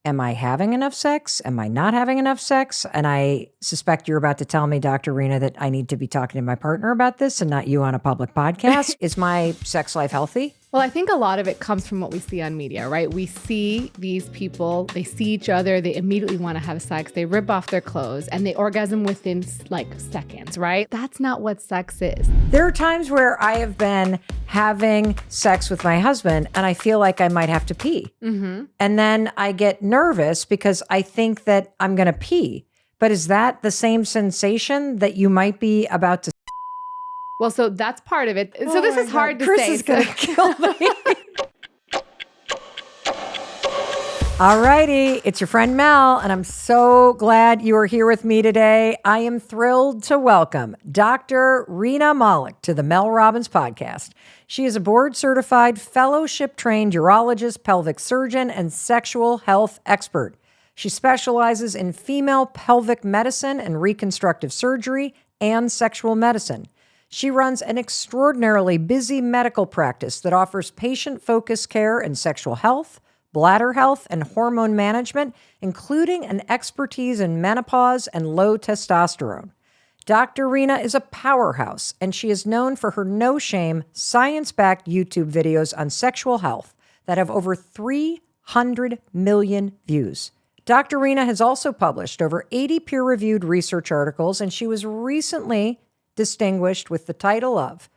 am I having enough sex? Am I not having enough sex? And I suspect you're about to tell me, Dr. Rena, that I need to be talking to my partner about this and not you on a public podcast. Is my sex life healthy? Well, I think a lot of it comes from what we see on media, right? We see these people, they see each other, they immediately want to have sex, they rip off their clothes, and they orgasm within like seconds, right? That's not what sex is. There are times where I have been having sex with my husband and I feel like I might have to pee. Mm-hmm. And then I get nervous because I think that I'm going to pee. But is that the same sensation that you might be about to? Well, so that's part of it. So this is hard to Chris say. Is going to kill me. All righty. It's your friend Mel, and I'm so glad you are here with me today. I am thrilled to welcome Dr. Rena Malik to the Mel Robbins podcast. She is a board-certified, fellowship-trained urologist, pelvic surgeon, and sexual health expert. She specializes in female pelvic medicine and reconstructive surgery and sexual medicine. She runs an extraordinarily busy medical practice that offers patient-focused care in sexual health, bladder health, and hormone management, including an expertise in menopause and low testosterone. Dr. Rena is a powerhouse, and she is known for her no-shame, science-backed YouTube videos on sexual health that have over 300 million views. Dr. Rena has also published over 80 peer-reviewed research articles, and she was recently distinguished with the title of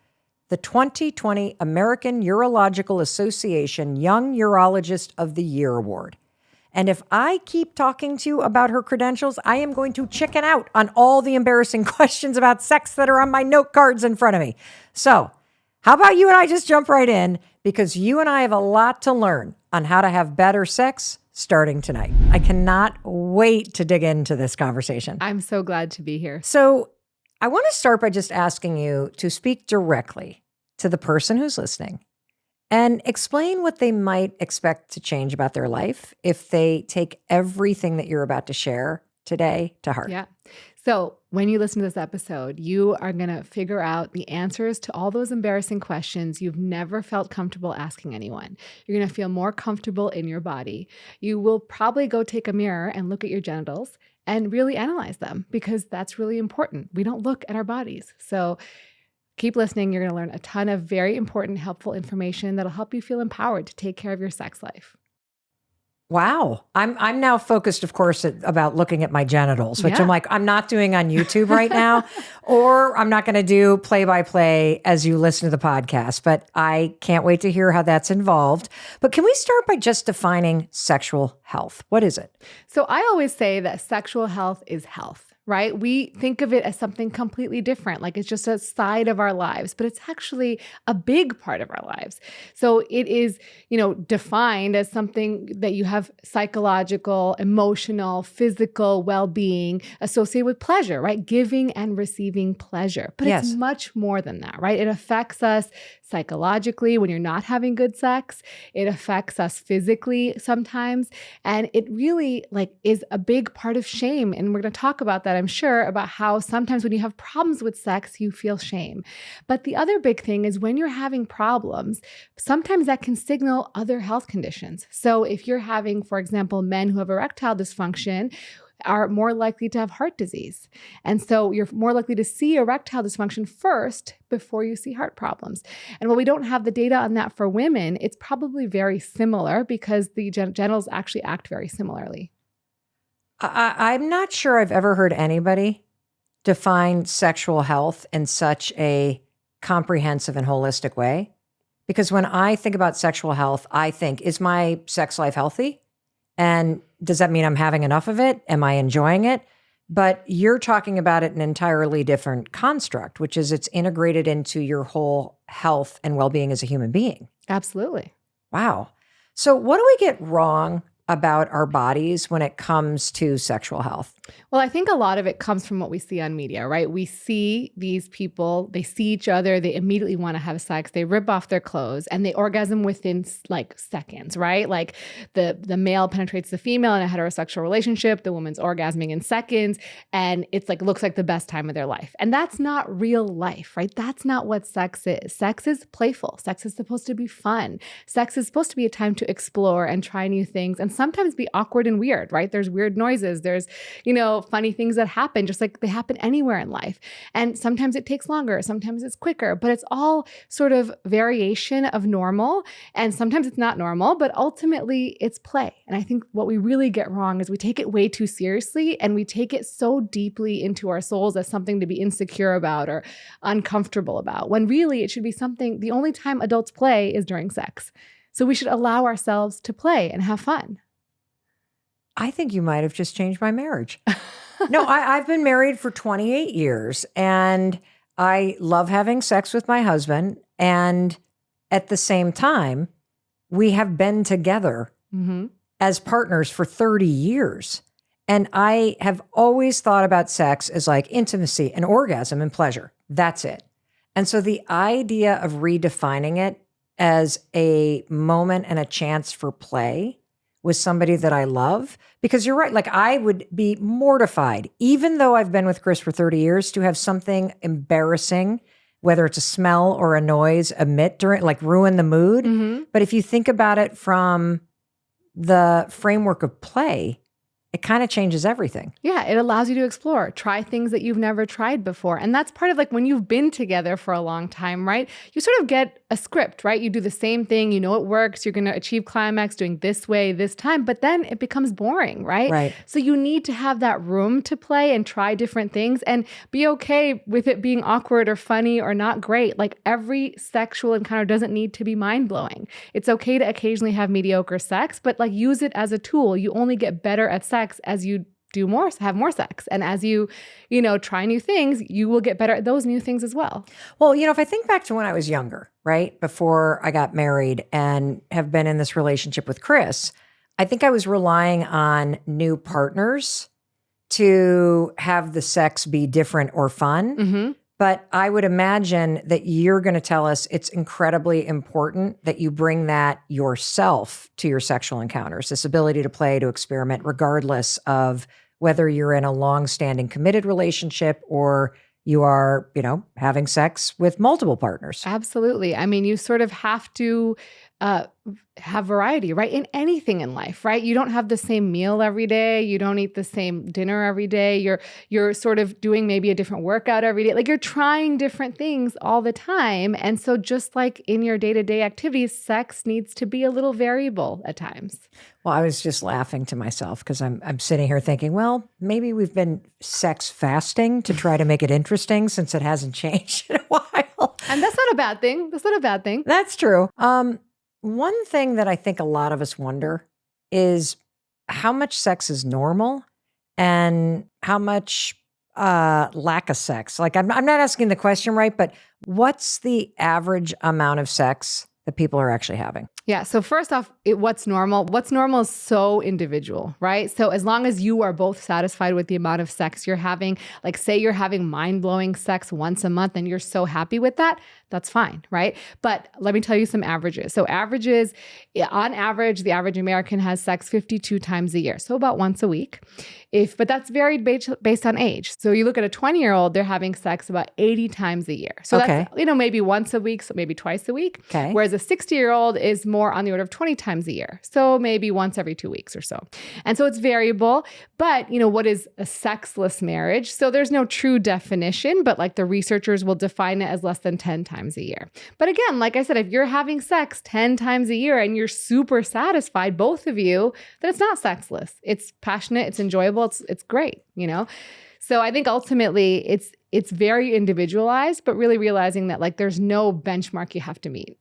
the 2020 American Urological Association Young Urologist of the Year Award. And if I keep talking to you about her credentials, I am going to chicken out on all the embarrassing questions about sex that are on my note cards in front of me. So how about you and I just jump right in, because you and I have a lot to learn on how to have better sex starting tonight. I cannot wait to dig into this conversation. I'm so glad to be here. So I want to start by just asking you to speak directly to the person who's listening and explain what they might expect to change about their life if they take everything that you're about to share today to heart. Yeah. So when you listen to this episode, you are going to figure out the answers to all those embarrassing questions you've never felt comfortable asking anyone. You're going to feel more comfortable in your body. You will probably go take a mirror and look at your genitals and really analyze them, because that's really important. We don't look at our bodies. So keep listening. You're going to learn a ton of very important, helpful information that'll help you feel empowered to take care of your sex life. Wow. I'm now focused, of course, about looking at my genitals, which Yeah. I'm like, I'm not doing on YouTube right now, or I'm not going to do play-by-play as you listen to the podcast, but I can't wait to hear how that's involved. But can we start by just defining sexual health? What is it? So I always say that sexual health is health. Right? We think of it as something completely different, like it's just a side of our lives, but it's actually a big part of our lives. So it is, defined as something that you have psychological, emotional, physical well-being associated with pleasure, right? Giving and receiving pleasure. But Yes. It's much more than that, right? It affects us psychologically when you're not having good sex. It affects us physically sometimes. And it really is a big part of shame. And we're going to talk about that, I'm sure, about how sometimes when you have problems with sex, you feel shame. But the other big thing is when you're having problems, sometimes that can signal other health conditions. So if you're having, for example, men who have erectile dysfunction are more likely to have heart disease. And so you're more likely to see erectile dysfunction first before you see heart problems. And while we don't have the data on that for women, it's probably very similar because the genitals actually act very similarly. I'm not sure I've ever heard anybody define sexual health in such a comprehensive and holistic way. Because when I think about sexual health, I think, is my sex life healthy? And does that mean I'm having enough of it? Am I enjoying it? But you're talking about it in an entirely different construct, which is it's integrated into your whole health and well-being as a human being. Absolutely. Wow. So what do we get wrong about our bodies when it comes to sexual health? Well, I think a lot of it comes from what we see on media, right? We see these people, they see each other, they immediately want to have sex, they rip off their clothes, and they orgasm within like seconds, right? Like the male penetrates the female in a heterosexual relationship, the woman's orgasming in seconds, and it's like looks like the best time of their life. And that's not real life, right? That's not what sex is. Sex is playful. Sex is supposed to be fun. Sex is supposed to be a time to explore and try new things and sometimes be awkward and weird, right? There's weird noises. There's, funny things that happen, just like they happen anywhere in life. And sometimes it takes longer, sometimes it's quicker, but it's all sort of variation of normal. And sometimes it's not normal, but ultimately it's play. And I think what we really get wrong is we take it way too seriously and we take it so deeply into our souls as something to be insecure about or uncomfortable about, when really it should be something, the only time adults play is during sex. So we should allow ourselves to play and have fun. I think you might have just changed my marriage. No, I've been married for 28 years and I love having sex with my husband. And at the same time, we have been together as partners for 30 years. And I have always thought about sex as like intimacy and orgasm and pleasure. That's it. And so the idea of redefining it as a moment and a chance for play with somebody that I love, because you're right. Like I would be mortified, even though I've been with Chris for 30 years, to have something embarrassing, whether it's a smell or a noise, emit during, like ruin the mood. But if you think about it from the framework of play, it kind of changes everything. Yeah, it allows you to explore, try things that you've never tried before. And that's part of like when you've been together for a long time, right? You sort of get a script, right? You do the same thing, you know it works, you're going to achieve climax doing this way, this time, but then it becomes boring, right? Right. So you need to have that room to play and try different things and be okay with it being awkward or funny or not great. Like every sexual encounter doesn't need to be mind-blowing. It's okay to occasionally have mediocre sex, but like use it as a tool. You only get better at sex as you have more sex. And as you try new things, you will get better at those new things as well. Well, if I think back to when I was younger, right, before I got married and have been in this relationship with Chris, I think I was relying on new partners to have the sex be different or fun. But I would imagine that you're going to tell us it's incredibly important that you bring that yourself to your sexual encounters, this ability to play, to experiment, regardless of whether you're in a long-standing committed relationship or you are, having sex with multiple partners. Absolutely. I mean, you sort of have to have variety, right? In anything in life, right? You don't have the same meal every day. You don't eat the same dinner every day. You're sort of doing maybe a different workout every day. Like you're trying different things all the time. And so just like in your day-to-day activities, sex needs to be a little variable at times. Well, I was just laughing to myself because I'm sitting here thinking, well, maybe we've been sex fasting to try to make it interesting since it hasn't changed in a while. And that's not a bad thing. That's not a bad thing. That's true. One thing that I think a lot of us wonder is how much sex is normal and how much lack of sex. Like I'm not asking the question right, but what's the average amount of sex that people are actually having? Yeah. So first off, what's normal? What's normal is so individual, right? So as long as you are both satisfied with the amount of sex you're having, like say you're having mind-blowing sex once a month and you're so happy with that, that's fine, right? But let me tell you some averages. So averages, on average, the average American has sex 52 times a year. So about once a week. But that's varied based on age. So you look at a 20-year-old, they're having sex about 80 times a year. So that's, maybe once a week, so maybe twice a week. Okay. Whereas a 60-year-old is more on the order of 20 times a year. So maybe once every 2 weeks or so. And so it's variable. But, what is a sexless marriage? So there's no true definition, but like the researchers will define it as less than 10 times a year. But again, like I said, if you're having sex 10 times a year and you're super satisfied, both of you, then it's not sexless. It's passionate, it's enjoyable, it's great, So I think ultimately it's very individualized, but really realizing that like there's no benchmark you have to meet.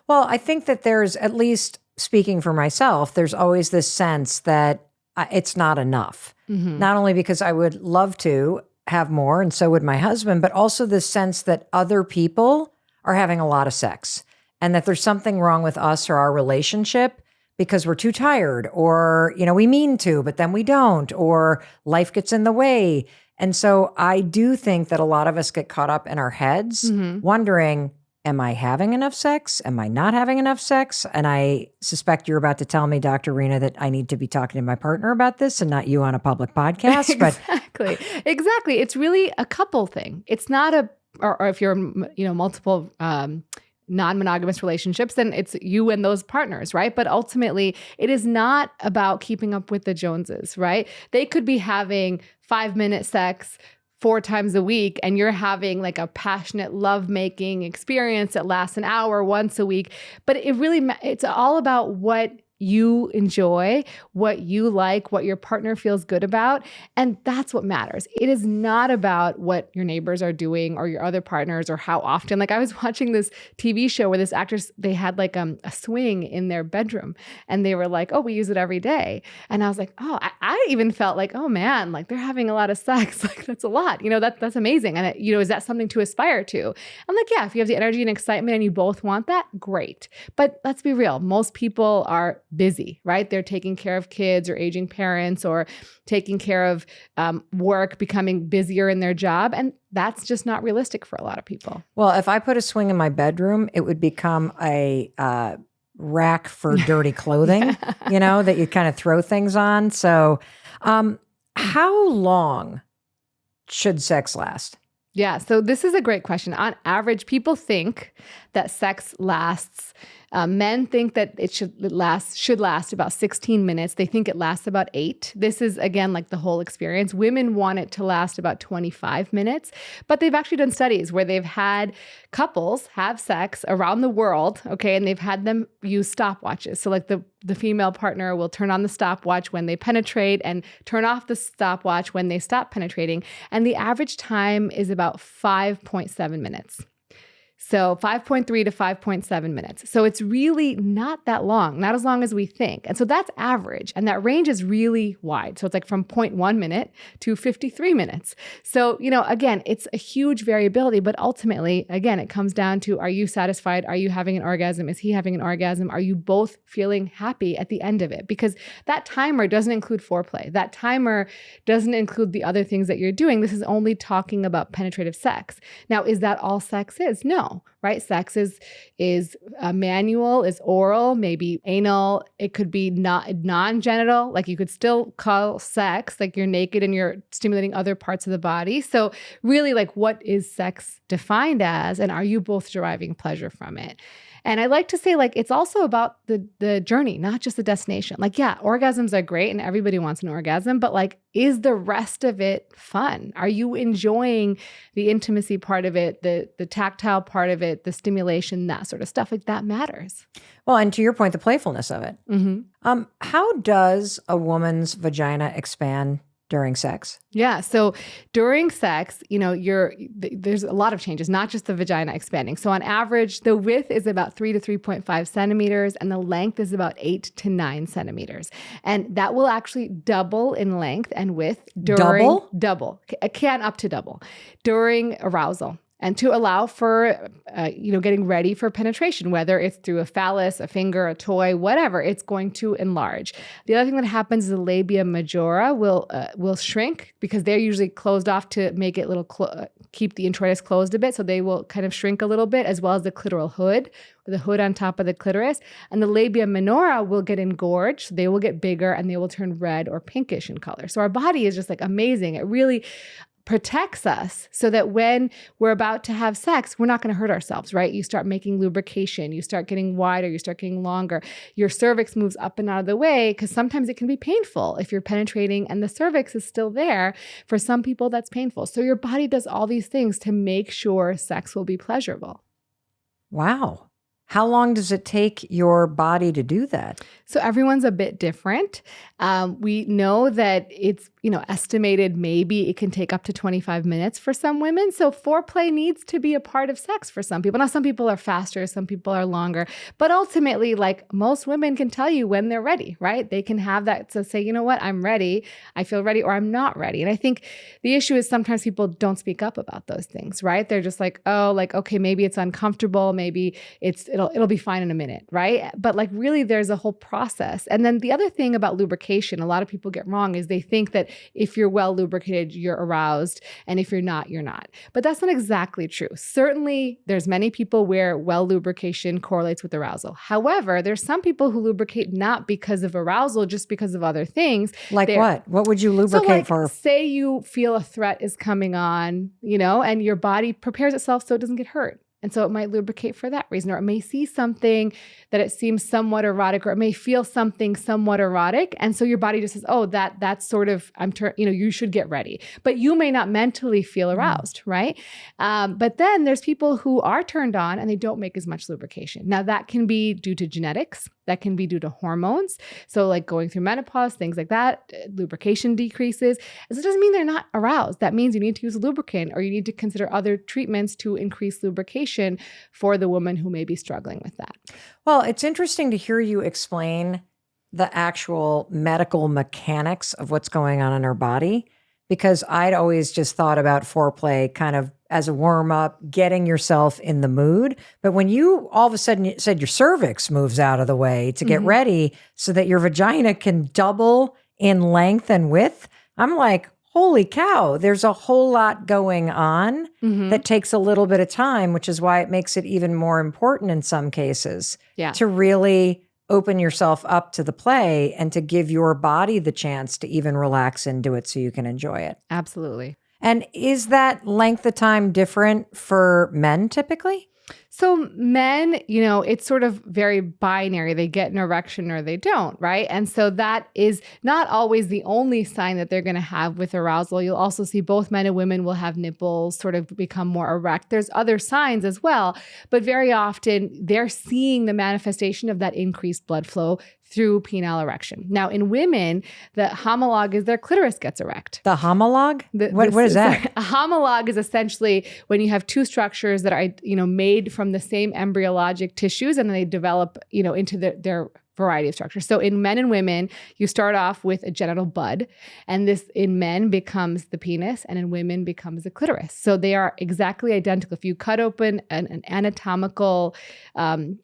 Well, I think that there's, at least speaking for myself, there's always this sense that it's not enough. Not only because I would love to have more, and so would my husband, but also this sense that other people are having a lot of sex and that there's something wrong with us or our relationship because we're too tired, or, we mean to, but then we don't, or life gets in the way. And so I do think that a lot of us get caught up in our heads wondering, am I having enough sex? Am I not having enough sex? And I suspect you're about to tell me, Dr. Rena, that I need to be talking to my partner about this and not you on a public podcast. Exactly. It's really a couple thing. It's not or if you're, multiple non-monogamous relationships, then it's you and those partners, right? But ultimately, it is not about keeping up with the Joneses, right? They could be having 5-minute sex 4 times a week, and you're having like a passionate lovemaking experience that lasts an hour once a week. But it's all about what you enjoy, what you like, what your partner feels good about. And that's what matters. It is not about what your neighbors are doing or your other partners or how often. Like I was watching this TV show where this actress, they had like a swing in their bedroom and they were like, oh, we use it every day. And I was like, oh, I even felt like, oh man, like they're having a lot of sex. Like that's a lot, that's amazing. And is that something to aspire to? I'm like, yeah, if you have the energy and excitement and you both want that, great. But let's be real. Most people are busy, right? They're taking care of kids or aging parents or taking care of work, becoming busier in their job. And that's just not realistic for a lot of people. Well, if I put a swing in my bedroom, it would become a rack for dirty clothing, that you kind of throw things on. So how long should sex last? Yeah, so this is a great question. On average, people think that sex lasts. Men think that it should last about 16 minutes. They think it lasts about 8. This is, again, like the whole experience. Women want it to last about 25 minutes, but they've actually done studies where they've had couples have sex around the world, okay, and they've had them use stopwatches. So like the female partner will turn on the stopwatch when they penetrate and turn off the stopwatch when they stop penetrating. And the average time is about 5.7 minutes. So 5.3 to 5.7 minutes. So it's really not that long, not as long as we think. And so that's average. And that range is really wide. So it's like from 0.1 minute to 53 minutes. So, again, it's a huge variability, but ultimately, again, it comes down to, are you satisfied? Are you having an orgasm? Is he having an orgasm? Are you both feeling happy at the end of it? Because that timer doesn't include foreplay. That timer doesn't include the other things that you're doing. This is only talking about penetrative sex. Now, is that all sex is? No. Right? Sex is manual, is oral, maybe anal. It could be non-genital. Like you could still call sex, like you're naked and you're stimulating other parts of the body. So really, like, what is sex defined as? And are you both deriving pleasure from it? And I like to say, like, it's also about the journey, not just the destination. Like, yeah, orgasms are great and everybody wants an orgasm, but like, is the rest of it fun? Are you enjoying the intimacy part of it, the tactile part of it, the stimulation, that sort of stuff? Like that matters. Well, and to your point, the playfulness of it. Mm-hmm. How does a woman's vagina expand during sex? Yeah. So during sex, there's a lot of changes, not just the vagina expanding. So on average, the width is about 3 to 3.5 centimeters and the length is about 8 to 9 centimeters. And that will actually double in length and width during double, can up to double during arousal. And to allow for, getting ready for penetration, whether it's through a phallus, a finger, a toy, whatever, it's going to enlarge. The other thing that happens is the labia majora will shrink because they're usually closed off to make it keep the introitus closed a bit. So they will kind of shrink a little bit, as well as the clitoral hood, the hood on top of the clitoris. And the labia minora will get engorged. So they will get bigger and they will turn red or pinkish in color. So our body is just like amazing. It really protects us so that when we're about to have sex, we're not going to hurt ourselves, right? You start making lubrication, you start getting wider, you start getting longer. Your cervix moves up and out of the way because sometimes it can be painful if you're penetrating and the cervix is still there. For some people, that's painful. So your body does all these things to make sure sex will be pleasurable. Wow. How long does it take your body to do that? So everyone's a bit different. We know that it's, estimated maybe it can take up to 25 minutes for some women. So foreplay needs to be a part of sex for some people. Now, some people are faster, some people are longer, but ultimately, like most women can tell you when they're ready, right? They can have that to say, you know what, I'm ready, I feel ready, or I'm not ready. And I think the issue is sometimes people don't speak up about those things, right? They're just like, oh, like, okay, maybe it's uncomfortable, maybe it's it'll be fine in a minute, right? But like really there's a whole process. And then the other thing about lubrication, a lot of people get wrong is they think that if you're well lubricated, you're aroused, and if you're not, you're not. But that's not exactly true. Certainly there's many people where well lubrication correlates with arousal. However, there's some people who lubricate not because of arousal, just because of other things. Like what? What would you lubricate for? Say you feel a threat is coming on, and your body prepares itself so it doesn't get hurt. And so it might lubricate for that reason, or it may see something that it seems somewhat erotic, or it may feel something somewhat erotic. And so your body just says, oh, that's sort of, you should get ready. But you may not mentally feel aroused, right? But then there's people who are turned on and they don't make as much lubrication. Now that can be due to genetics. That can be due to hormones. So like going through menopause, things like that, lubrication decreases. And so it doesn't mean they're not aroused. That means you need to use a lubricant, or you need to consider other treatments to increase lubrication for the woman who may be struggling with that. Well, it's interesting to hear you explain the actual medical mechanics of what's going on in her body, because I'd always just thought about foreplay kind of as a warm up, getting yourself in the mood. But when you all of a sudden said your cervix moves out of the way to get ready so that your vagina can double in length and width, I'm like, holy cow, there's a whole lot going on that takes a little bit of time, which is why it makes it even more important in some cases to really open yourself up to the play and to give your body the chance to even relax into it so you can enjoy it. Absolutely. And is that length of time different for men typically? So men, it's sort of very binary. They get an erection or they don't, right? And so that is not always the only sign that they're going to have with arousal. You'll also see both men and women will have nipples sort of become more erect. There's other signs as well, but very often they're seeing the manifestation of that increased blood flow through penile erection. Now, in women, the homologue is their clitoris gets erect. The homologue? What is that? A homologue is essentially when you have two structures that are, made from the same embryologic tissues, and then they develop, into their variety of structures. So in men and women, you start off with a genital bud, and this in men becomes the penis, and in women becomes the clitoris. So they are exactly identical. If you cut open an anatomical, an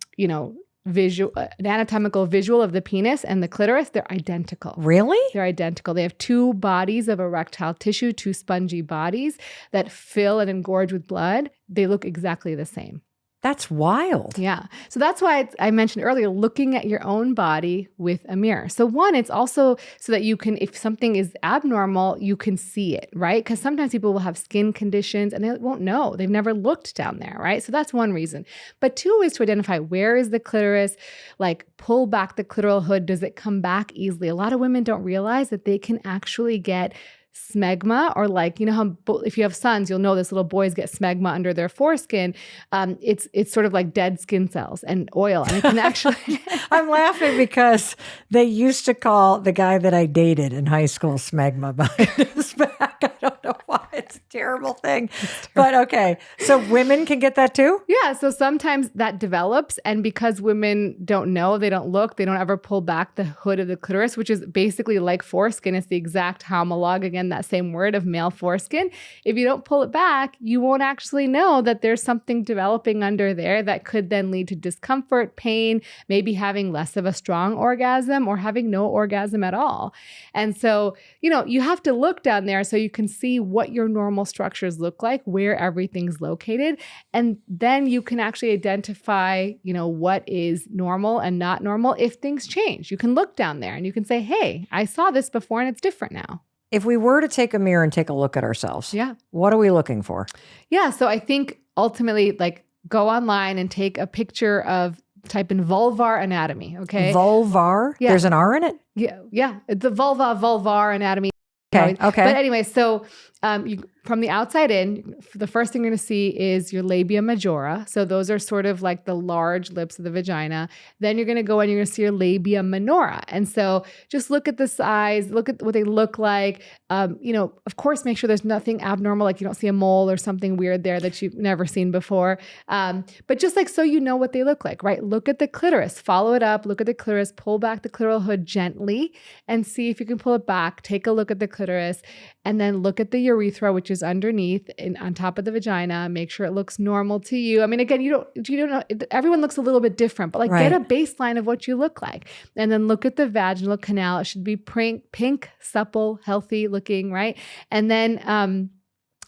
anatomical visual of the penis and the clitoris, they're identical. Really? They're identical. They have two bodies of erectile tissue, two spongy bodies that fill and engorge with blood. They look exactly the same. That's wild. Yeah. So that's why I mentioned earlier, looking at your own body with a mirror. So one, it's also so that you can, if something is abnormal, you can see it, right? Because sometimes people will have skin conditions and they won't know. They've never looked down there, right? So that's one reason. But two is to identify where is the clitoris, like pull back the clitoral hood. Does it come back easily? A lot of women don't realize that they can actually get smegma, or like, how if you have sons, you'll know this, little boys get smegma under their foreskin. It's sort of like dead skin cells and oil. And it can actually... I'm laughing because they used to call the guy that I dated in high school smegma behind his back. I don't know why. It's a terrible thing. But okay. So women can get that too? Yeah. So sometimes that develops. And because women don't know, they don't look, they don't ever pull back the hood of the clitoris, which is basically like foreskin. It's the exact homologue, again, that same word of male foreskin. If you don't pull it back, you won't actually know that there's something developing under there that could then lead to discomfort, pain, maybe having less of a strong orgasm or having no orgasm at all. And so, you have to look down there so you can see what your normal structures look like, where everything's located. And then you can actually identify, what is normal and not normal. If things change, you can look down there and you can say, hey, I saw this before and it's different now. If we were to take a mirror and take a look at ourselves, what are we looking for? Yeah. So I think ultimately, like, go online and take a picture of, type in vulvar anatomy. Okay. Vulvar? Yeah. There's an R in it? Yeah. Yeah. The vulvar anatomy. Okay. Okay. But anyway, so from the outside in, the first thing you're going to see is your labia majora. So those are sort of like the large lips of the vagina. Then you're going to go and you're going to see your labia minora. And so just look at the size, look at what they look like. Of course, make sure there's nothing abnormal, like you don't see a mole or something weird there that you've never seen before. But just like so you know what they look like, right? Look at the clitoris, follow it up, look at the clitoris, pull back the clitoral hood gently and see if you can pull it back. Take a look at the clitoris and then look at the urethra, which is underneath and on top of the vagina. Make sure it looks normal to you. I mean, again, you don't know. Everyone looks a little bit different, but like get a baseline of what you look like. And then look at the vaginal canal. It should be pink, supple, healthy looking, right? And then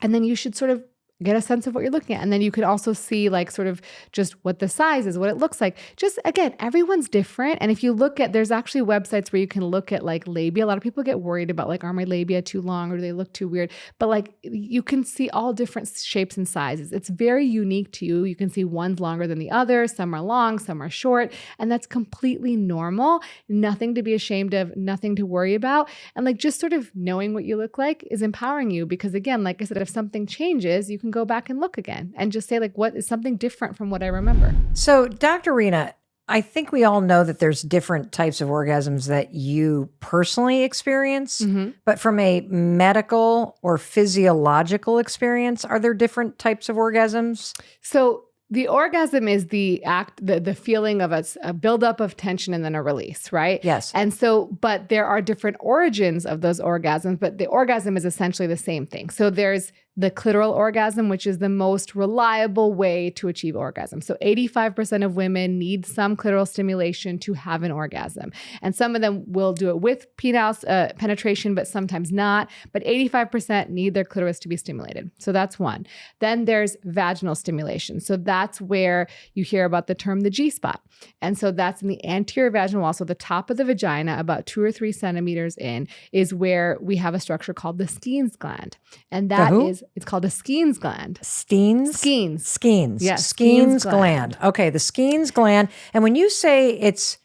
you should sort of get a sense of what you're looking at. And then you could also see like sort of just what the size is, what it looks like. Just again, everyone's different. And if you look at, there's actually websites where you can look at like labia. A lot of people get worried about like, are my labia too long or do they look too weird? But like you can see all different shapes and sizes. It's very unique to you. You can see one's longer than the other. Some are long, some are short. And that's completely normal. Nothing to be ashamed of, nothing to worry about. And like just sort of knowing what you look like is empowering you because again, like I said, if something changes, you can go back and look again and just say like, what is something different from what I remember? So Dr. Rena, I think we all know that there's different types of orgasms that you personally experience, but from a medical or physiological experience, are there different types of orgasms? So the orgasm is the act, the feeling of a buildup of tension and then a release, right? Yes. And so, but there are different origins of those orgasms, but the orgasm is essentially the same thing. So there's the clitoral orgasm, which is the most reliable way to achieve orgasm. So 85% of women need some clitoral stimulation to have an orgasm. And some of them will do it with penile penetration, but sometimes not. But 85% need their clitoris to be stimulated. So that's one. Then there's vaginal stimulation. So that's where you hear about the term the G-spot. And so that's in the anterior vaginal wall. So the top of the vagina, about 2 or 3 centimeters in, is where we have a structure called the Skene's gland. And that is, it's called a Skene's gland. Skene's? Skene's. Yes. Skene's gland. Okay, the Skene's gland. And when you say it's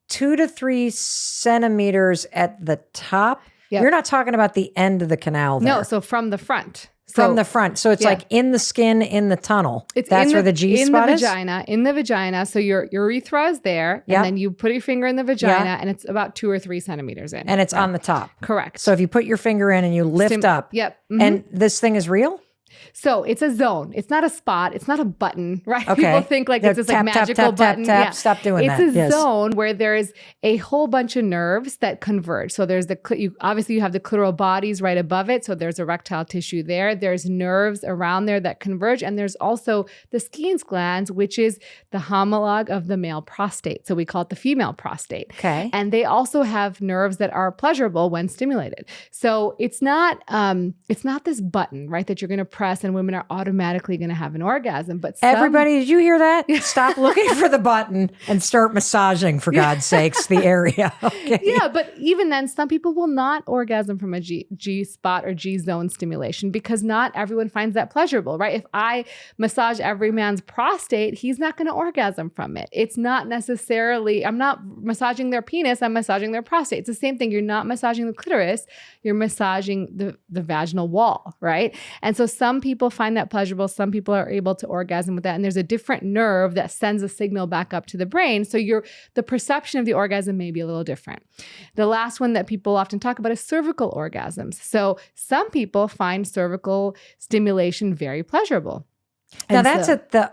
2 to 3 centimeters at the top, you're not talking about the end of the canal there. No, so from the front. From the front. So it's like in the skin, in the tunnel. That's where the G-spot is? In the vagina. So your urethra is there. And then you put your finger in the vagina and it's about 2 or 3 centimeters in. And it's on the top. Correct. So if you put your finger in and you lift up. And this thing is real? So it's a zone. It's not a spot. It's not a button, right? Okay. People think like it's this like magical button. Tap. Stop doing that. It's a zone where there's a whole bunch of nerves that converge. So there's obviously you have the clitoral bodies right above it. So there's erectile tissue there. There's nerves around there that converge. And there's also the Skene's glands, which is the homologue of the male prostate. So we call it the female prostate. Okay. And they also have nerves that are pleasurable when stimulated. So it's not this button, right, that you're going to press and women are automatically going to have an orgasm. But everybody, did you hear that? Stop looking for the button and start massaging, for God's sakes, the area. Okay. Yeah, but even then, some people will not orgasm from a G-spot or G-zone stimulation because not everyone finds that pleasurable, right? If I massage every man's prostate, he's not going to orgasm from it. It's not necessarily, I'm not massaging their penis, I'm massaging their prostate. It's the same thing. You're not massaging the clitoris, you're massaging the vaginal wall, right? And so some people find that pleasurable. Some people are able to orgasm with that. And there's a different nerve that sends a signal back up to the brain. So the perception of the orgasm may be a little different. The last one that people often talk about is cervical orgasms. So some people find cervical stimulation very pleasurable. Now that's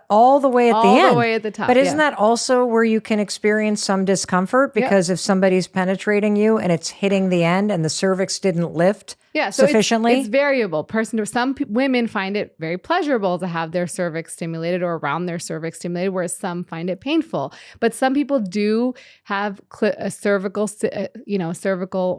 all the way at the end. All the way at the top. But isn't that also where you can experience some discomfort? Because if somebody's penetrating you and it's hitting the end and the cervix didn't lift sufficiently? It's variable. Some women find it very pleasurable to have their cervix stimulated or around their cervix stimulated, whereas some find it painful. But some people do have cervical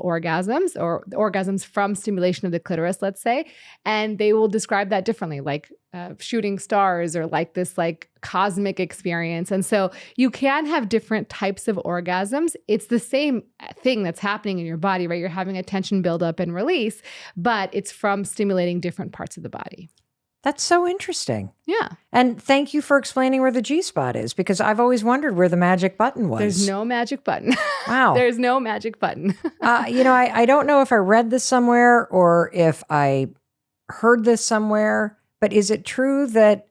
orgasms or orgasms from stimulation of the clitoris, let's say, and they will describe that differently, like shooting stars or like this like cosmic experience. And so you can have different types of orgasms. It's the same thing that's happening in your body, right? You're having a tension buildup and release, but it's from stimulating different parts of the body. That's so interesting. Yeah. And thank you for explaining where the G-spot is, because I've always wondered where the magic button was. There's no magic button. Wow. There's no magic button. I don't know if I read this somewhere or if I heard this somewhere, but is it true that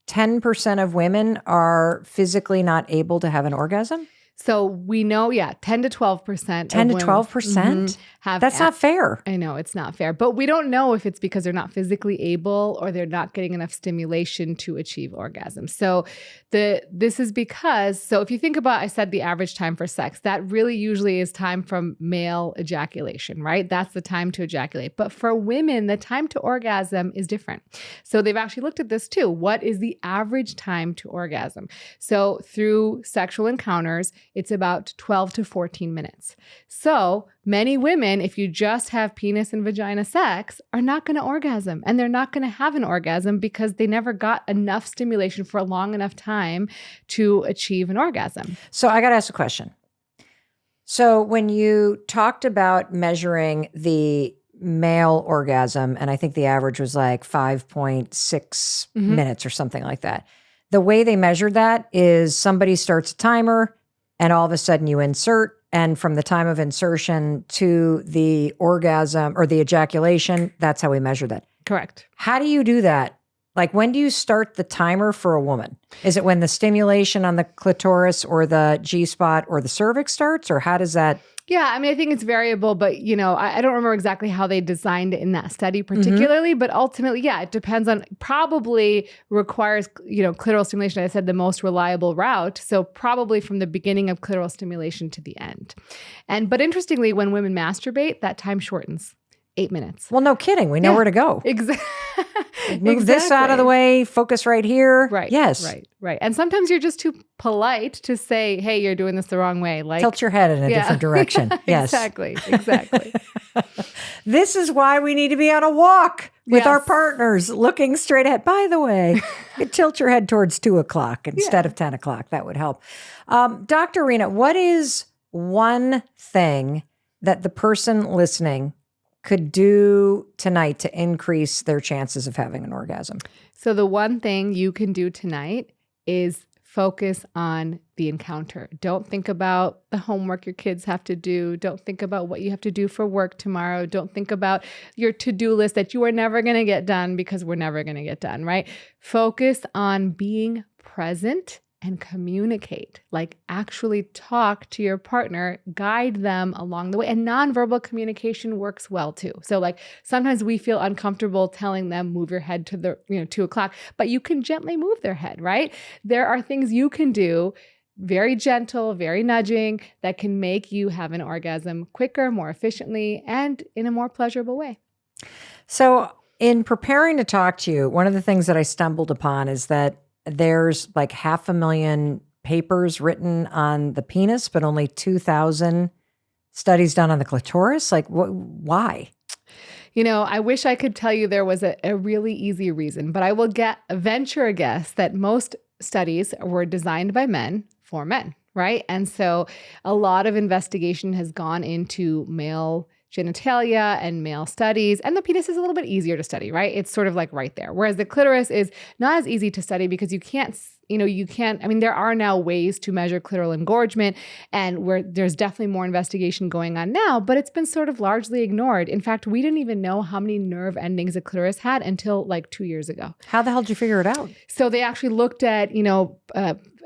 10% of women are physically not able to have an orgasm? So we know, 10 to 12%. 10 to 12%? Have That's not fair. I know it's not fair, but we don't know if it's because they're not physically able or they're not getting enough stimulation to achieve orgasm. So this is because, so if you think about, I said the average time for sex, that really usually is time from male ejaculation, right? That's the time to ejaculate. But for women, the time to orgasm is different. So they've actually looked at this too. What is the average time to orgasm? So through sexual encounters, it's about 12 to 14 minutes. So many women, if you just have penis and vagina sex, are not going to orgasm. And they're not going to have an orgasm because they never got enough stimulation for a long enough time to achieve an orgasm. So I got to ask a question. So when you talked about measuring the male orgasm, and I think the average was like 5.6 minutes or something like that. The way they measured that is somebody starts a timer and all of a sudden you insert, and from the time of insertion to the orgasm or the ejaculation, that's how we measure that. Correct. How do you do that? Like, when do you start the timer for a woman? Is it when the stimulation on the clitoris or the G-spot or the cervix starts, or how does that? Yeah, I mean, I think it's variable, but I don't remember exactly how they designed it in that study particularly, but ultimately, it depends on, probably requires, clitoral stimulation. I said the most reliable route. So probably from the beginning of clitoral stimulation to the end. But interestingly, when women masturbate, that time shortens. 8 minutes. Well, no kidding. We know where to go. Exactly. Move this out of the way, focus right here. Right. Yes. Right. And sometimes you're just too polite to say, hey, you're doing this the wrong way. Like, tilt your head in a different direction. Yes. Exactly. This is why we need to be on a walk with our partners, looking straight ahead. By the way, you tilt your head towards 2:00 instead of 10:00. That would help. Dr. Rena, what is one thing that the person listening could do tonight to increase their chances of having an orgasm? So the one thing you can do tonight is focus on the encounter. Don't think about the homework your kids have to do. Don't think about what you have to do for work tomorrow. Don't think about your to-do list that you are never going to get done, because we're never going to get done, right? Focus on being present and communicate, like actually talk to your partner, guide them along the way. And nonverbal communication works well too. So like sometimes we feel uncomfortable telling them, move your head to the 2:00, but you can gently move their head, right? There are things you can do, very gentle, very nudging, that can make you have an orgasm quicker, more efficiently, and in a more pleasurable way. So in preparing to talk to you, one of the things that I stumbled upon is that there's like 500,000 papers written on the penis, but only 2,000 studies done on the clitoris. Like, why? I wish I could tell you there was a really easy reason, but I will venture a guess that most studies were designed by men for men, right? And so a lot of investigation has gone into male genitalia and male studies, and the penis is a little bit easier to study, right? It's sort of like right there. Whereas the clitoris is not as easy to study because you can't, there are now ways to measure clitoral engorgement, and where there's definitely more investigation going on now, but it's been sort of largely ignored. In fact, we didn't even know how many nerve endings a clitoris had until like 2 years ago. How the hell did you figure it out? So they actually looked at,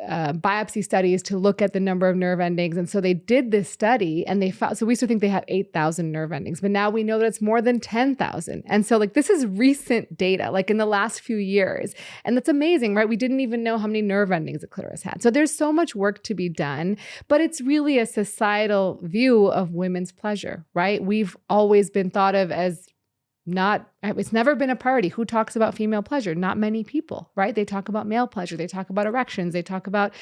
biopsy studies to look at the number of nerve endings. And so they did this study and they found, so we used to think they had 8,000 nerve endings, but now we know that it's more than 10,000. And so like, this is recent data, like in the last few years. And that's amazing, right? We didn't even know how many nerve endings the clitoris had. So there's so much work to be done, but it's really a societal view of women's pleasure, right? We've always been thought of as it's never been a priority. Who talks about female pleasure? Not many people, right? They talk about male pleasure. They talk about erections. They talk about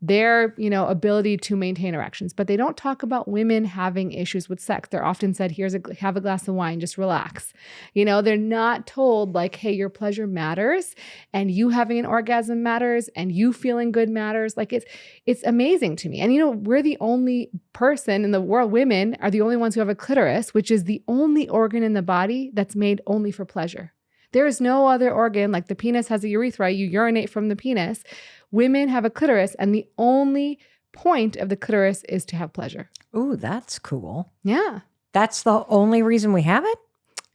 their, ability to maintain erections, but they don't talk about women having issues with sex. They're often said, have a glass of wine, just relax. They're not told like, hey, your pleasure matters and you having an orgasm matters and you feeling good matters. Like it's amazing to me. And we're the only person in the world, women are the only ones who have a clitoris, which is the only organ in the body that's made only for pleasure. There is no other organ, like the penis has a urethra, you urinate from the penis. Women have a clitoris, and the only point of the clitoris is to have pleasure. Ooh, that's cool. Yeah. That's the only reason we have it?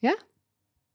Yeah.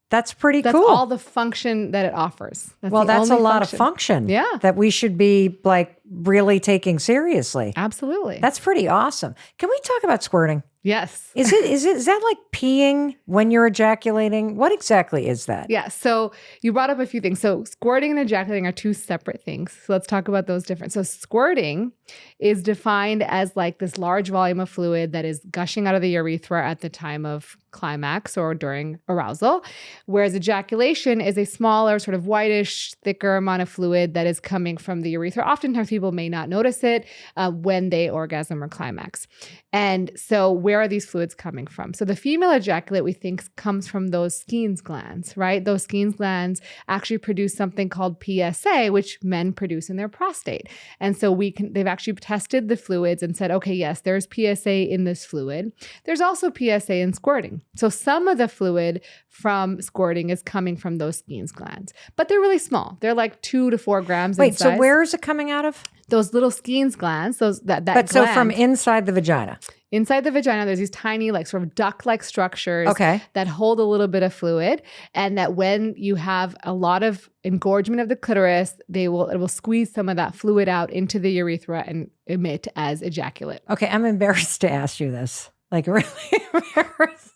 That's pretty cool. That's all the function that it offers. That's a lot of function. Yeah. That we should be like really taking seriously. Absolutely. That's pretty awesome. Can we talk about squirting? Yes. Is that like peeing when you're ejaculating? What exactly is that? Yeah. So you brought up a few things. So squirting and ejaculating are two separate things. So let's talk about those different. So squirting is defined as like this large volume of fluid that is gushing out of the urethra at the time of climax or during arousal, whereas ejaculation is a smaller, sort of whitish, thicker amount of fluid that is coming from the urethra. Oftentimes people may not notice it when they orgasm or climax. And so where are these fluids coming from? So the female ejaculate, we think, comes from those Skene's glands, right? Those Skene's glands actually produce something called PSA, which men produce in their prostate. And so they've actually tested the fluids and said, okay, yes, there's PSA in this fluid. There's also PSA in squirting. So some of the fluid from squirting is coming from those Skene's glands, but they're really small. They're like 2 to 4 grams in size. So where is it coming out of? Those little Skene's glands, that But so gland, from inside the vagina. Inside the vagina, there's these tiny, like sort of duct-like structures that hold a little bit of fluid, and that when you have a lot of engorgement of the clitoris, it will squeeze some of that fluid out into the urethra and emit as ejaculate. Okay, I'm embarrassed to ask you this. Like really embarrassed.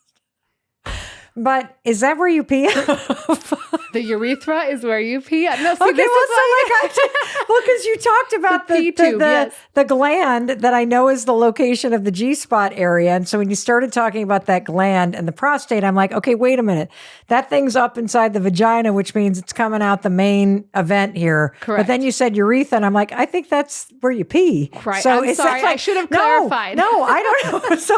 But is that where you pee? The urethra is where you pee. No, see, okay, because you talked about the gland that I know is the location of the G-spot area. And so when you started talking about that gland and the prostate, I'm like, okay, wait a minute. That thing's up inside the vagina, which means it's coming out the main event here. Correct. But then you said urethra, and I'm like, I think that's where you pee. Right. So I'm sorry. I should have clarified. No, I don't know. So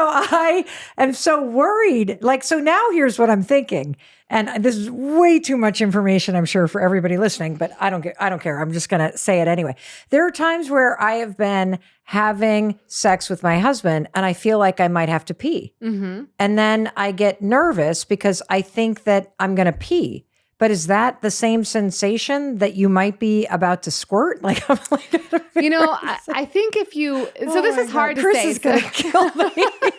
I am so worried. Like, so now here's what I'm thinking. And this is way too much information, I'm sure, for everybody listening, but I don't care. I'm just going to say it anyway. There are times where I have been having sex with my husband and I feel like I might have to pee. Mm-hmm. And then I get nervous because I think that I'm going to pee. But is that the same sensation that you might be about to squirt? Like, I'm like, I think if you, so this is hard to Chris say. Chris is going to kill me.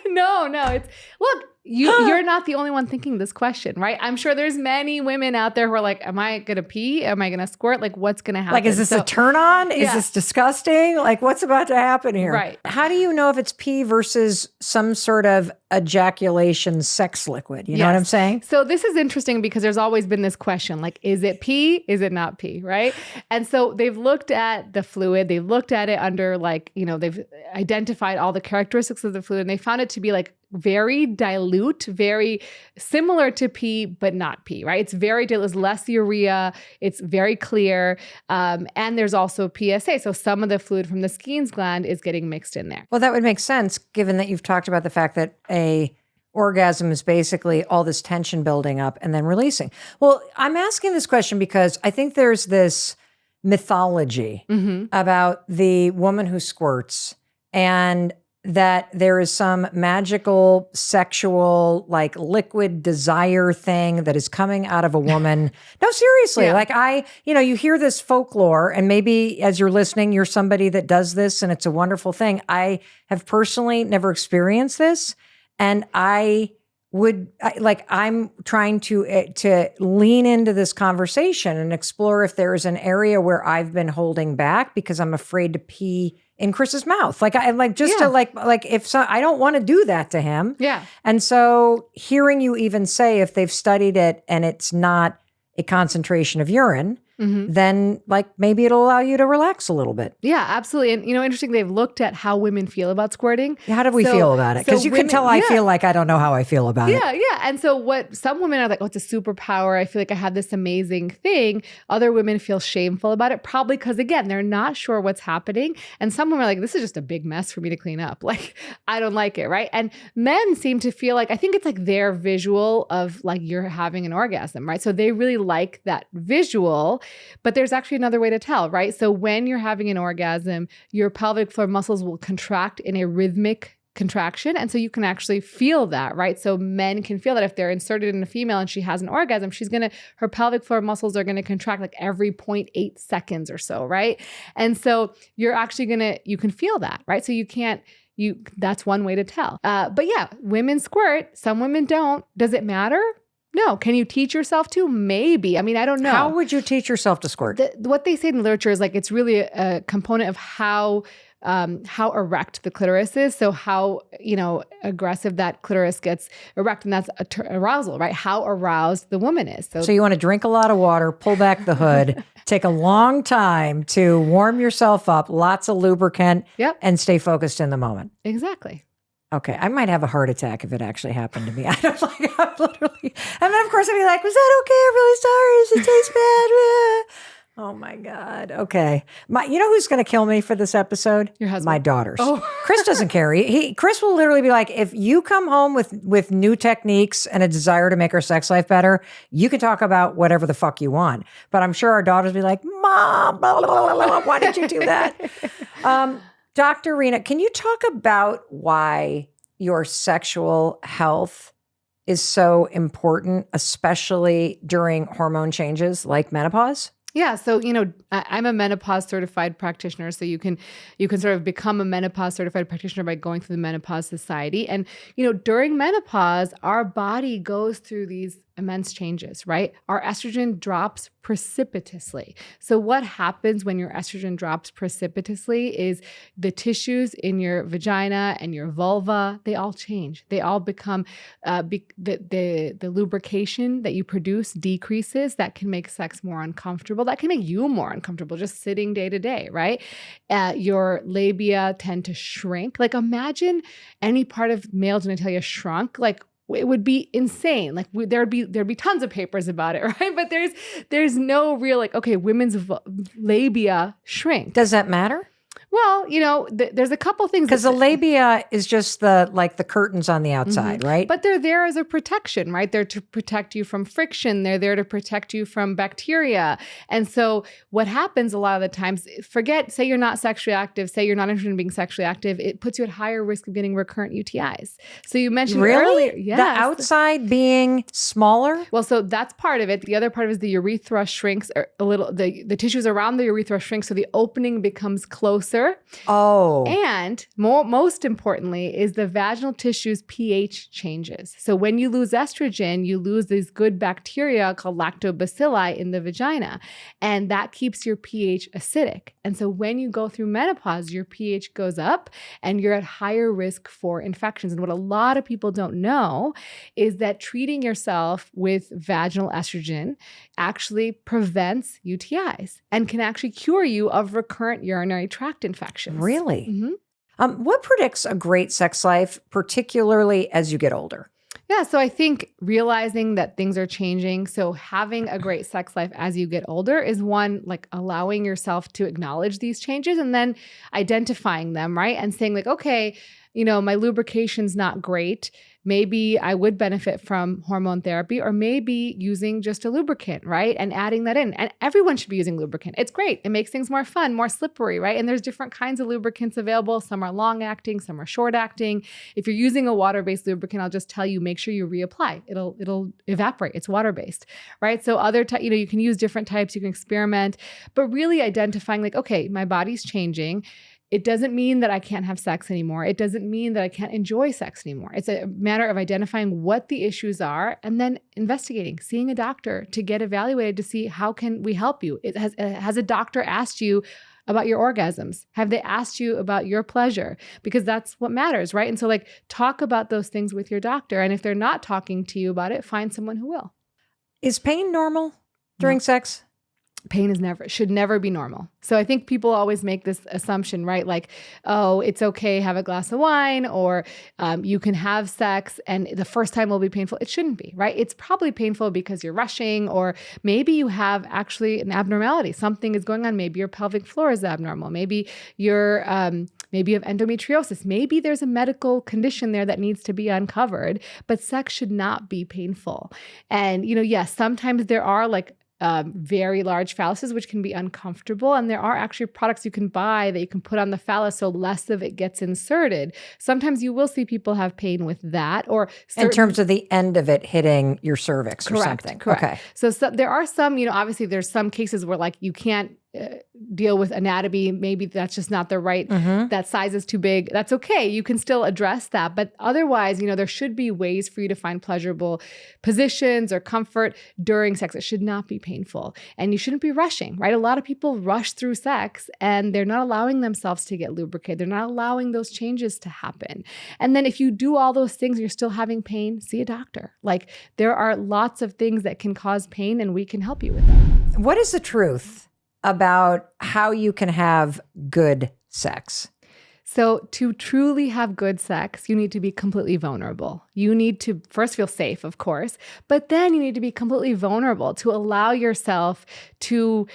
No, look, you're not the only one thinking this question, right? I'm sure there's many women out there who are like, am I going to pee? Am I going to squirt? Like, what's going to happen? Like, is this a turn on? Is this disgusting? Like, what's about to happen here? Right. How do you know if it's pee versus some sort of ejaculation sex liquid? You know what I'm saying? So this is interesting because there's always been this question, like, is it pee? Is it not pee? Right. And so they've looked at the fluid. They've looked at it under they've identified all the characteristics of the fluid, and they found it to be like very dilute, very similar to pee, but not pee, right? It's very dilute, it's less urea, it's very clear. And there's also PSA. So some of the fluid from the Skene's gland is getting mixed in there. Well, that would make sense given that you've talked about the fact that a orgasm is basically all this tension building up and then releasing. Well, I'm asking this question because I think there's this mythology about the woman who squirts and that there is some magical sexual, like liquid desire thing that is coming out of a woman. No, seriously. Like you hear this folklore, and maybe as you're listening, you're somebody that does this and it's a wonderful thing. I have personally never experienced this. And I'm trying to lean into this conversation and explore if there is an area where I've been holding back because I'm afraid to pee in Chris's mouth. I don't want to do that to him. Yeah. And so hearing you even say if they've studied it and it's not a concentration of urine, then maybe it'll allow you to relax a little bit. Yeah, absolutely. And interesting, they've looked at how women feel about squirting. How do we feel about it? Because you can tell I feel like I don't know how I feel about it. Yeah. And so what some women are like, oh, it's a superpower. I feel like I have this amazing thing. Other women feel shameful about it, probably because, again, they're not sure what's happening. And some women are like, this is just a big mess for me to clean up. Like, I don't like it, right? And men seem to feel like, I think it's like their visual of like you're having an orgasm, right? So they really like that visual. But there's actually another way to tell, right? So when you're having an orgasm, your pelvic floor muscles will contract in a rhythmic contraction. And so you can actually feel that, right? So men can feel that if they're inserted in a female and she has an orgasm, her pelvic floor muscles are going to contract like every 0.8 seconds or so, right? And so you're actually you can feel that, right? So that's one way to tell. But yeah, women squirt, some women don't. Does it matter? No. Can you teach yourself to? Maybe. I mean, I don't know. How would you teach yourself to squirt? What they say in the literature is like it's really a component of how erect the clitoris is. So how, aggressive that clitoris gets erect, and that's arousal, right? How aroused the woman is. So you want to drink a lot of water, pull back the hood, take a long time to warm yourself up, lots of lubricant, and stay focused in the moment. Exactly. Okay, I might have a heart attack if it actually happened to me. I don't like. I'm literally, and then of course I'd be like, "Was that okay? I'm really sorry. Does it taste bad?" Oh my God. Okay, you know who's going to kill me for this episode? Your husband. My daughters. Oh. Chris doesn't care. Chris will literally be like, if you come home with new techniques and a desire to make our sex life better, you can talk about whatever the fuck you want. But I'm sure our daughters will be like, Mom, blah, blah, blah, blah, why did you do that? Dr. Rena, can you talk about why your sexual health is so important, especially during hormone changes like menopause? Yeah. So, I'm a menopause certified practitioner. So you can sort of become a menopause certified practitioner by going through the Menopause Society. And, during menopause, our body goes through these immense changes, right? Our estrogen drops precipitously. So what happens when your estrogen drops precipitously is the tissues in your vagina and your vulva, they all change. They all become, the lubrication that you produce decreases. That can make sex more uncomfortable. That can make you more uncomfortable just sitting day to day, right? Your labia tend to shrink. Like imagine any part of male genitalia shrunk, like it would be insane. Like there'd be tons of papers about it, right? But there's no real like, okay, women's labia shrink. Does that matter? Well, there's a couple things. Because the labia is just the curtains on the outside, right? But they're there as a protection, right? They're to protect you from friction. They're there to protect you from bacteria. And so what happens a lot of the times, say you're not sexually active, say you're not interested in being sexually active, it puts you at higher risk of getting recurrent UTIs. So you mentioned earlier. Yes. The outside being smaller? Well, so that's part of it. The other part of it is the urethra shrinks a little, the tissues around the urethra shrink, so the opening becomes closer. Oh. And most importantly is the vaginal tissue's pH changes. So when you lose estrogen, you lose these good bacteria called lactobacilli in the vagina, and that keeps your pH acidic. And so when you go through menopause, your pH goes up and you're at higher risk for infections. And what a lot of people don't know is that treating yourself with vaginal estrogen actually prevents UTIs and can actually cure you of recurrent urinary tract infections. Really? Mm-hmm. What predicts a great sex life, particularly as you get older? Yeah, so I think realizing that things are changing, so having a great sex life as you get older is one, like allowing yourself to acknowledge these changes and then identifying them, right? And saying like, okay, my lubrication's not great. Maybe I would benefit from hormone therapy, or maybe using just a lubricant, right? And adding that in. And everyone should be using lubricant. It's great. It makes things more fun, more slippery, right? And there's different kinds of lubricants available. Some are long acting, some are short acting. If you're using a water-based lubricant, I'll just tell you, make sure you reapply. It'll evaporate. It's water-based, right? So you can use different types, you can experiment, but really identifying like, okay, my body's changing. It doesn't mean that I can't have sex anymore. It doesn't mean that I can't enjoy sex anymore. It's a matter of identifying what the issues are and then investigating, seeing a doctor to get evaluated to see how can we help you. Has a doctor asked you about your orgasms? Have they asked you about your pleasure? Because that's what matters, right? And so like talk about those things with your doctor. And if they're not talking to you about it, find someone who will. Is pain normal during sex? Pain should never be normal. So I think people always make this assumption, right? Like, oh, it's okay, have a glass of wine, or you can have sex and the first time will be painful. It shouldn't be, right? It's probably painful because you're rushing, or maybe you have actually an abnormality. Something is going on. Maybe your pelvic floor is abnormal. Maybe maybe you have endometriosis. Maybe there's a medical condition there that needs to be uncovered, but sex should not be painful. And, yes, sometimes there are like very large phalluses, which can be uncomfortable. And there are actually products you can buy that you can put on the phallus so less of it gets inserted. Sometimes you will see people have pain with that, or in terms of the end of it hitting your cervix or something. Correct. Okay. So there are some, obviously there's some cases where like you can't deal with anatomy. Maybe that's just not the right, that size is too big. That's okay. You can still address that. But otherwise, there should be ways for you to find pleasurable positions or comfort during sex. It should not be painful. And you shouldn't be rushing, right? A lot of people rush through sex and they're not allowing themselves to get lubricated. They're not allowing those changes to happen. And then if you do all those things and you're still having pain, see a doctor. Like, there are lots of things that can cause pain and we can help you with that. What is the truth about how you can have good sex? So to truly have good sex, you need to be completely vulnerable. You need to first feel safe, of course, but then you need to be completely vulnerable to allow yourself to,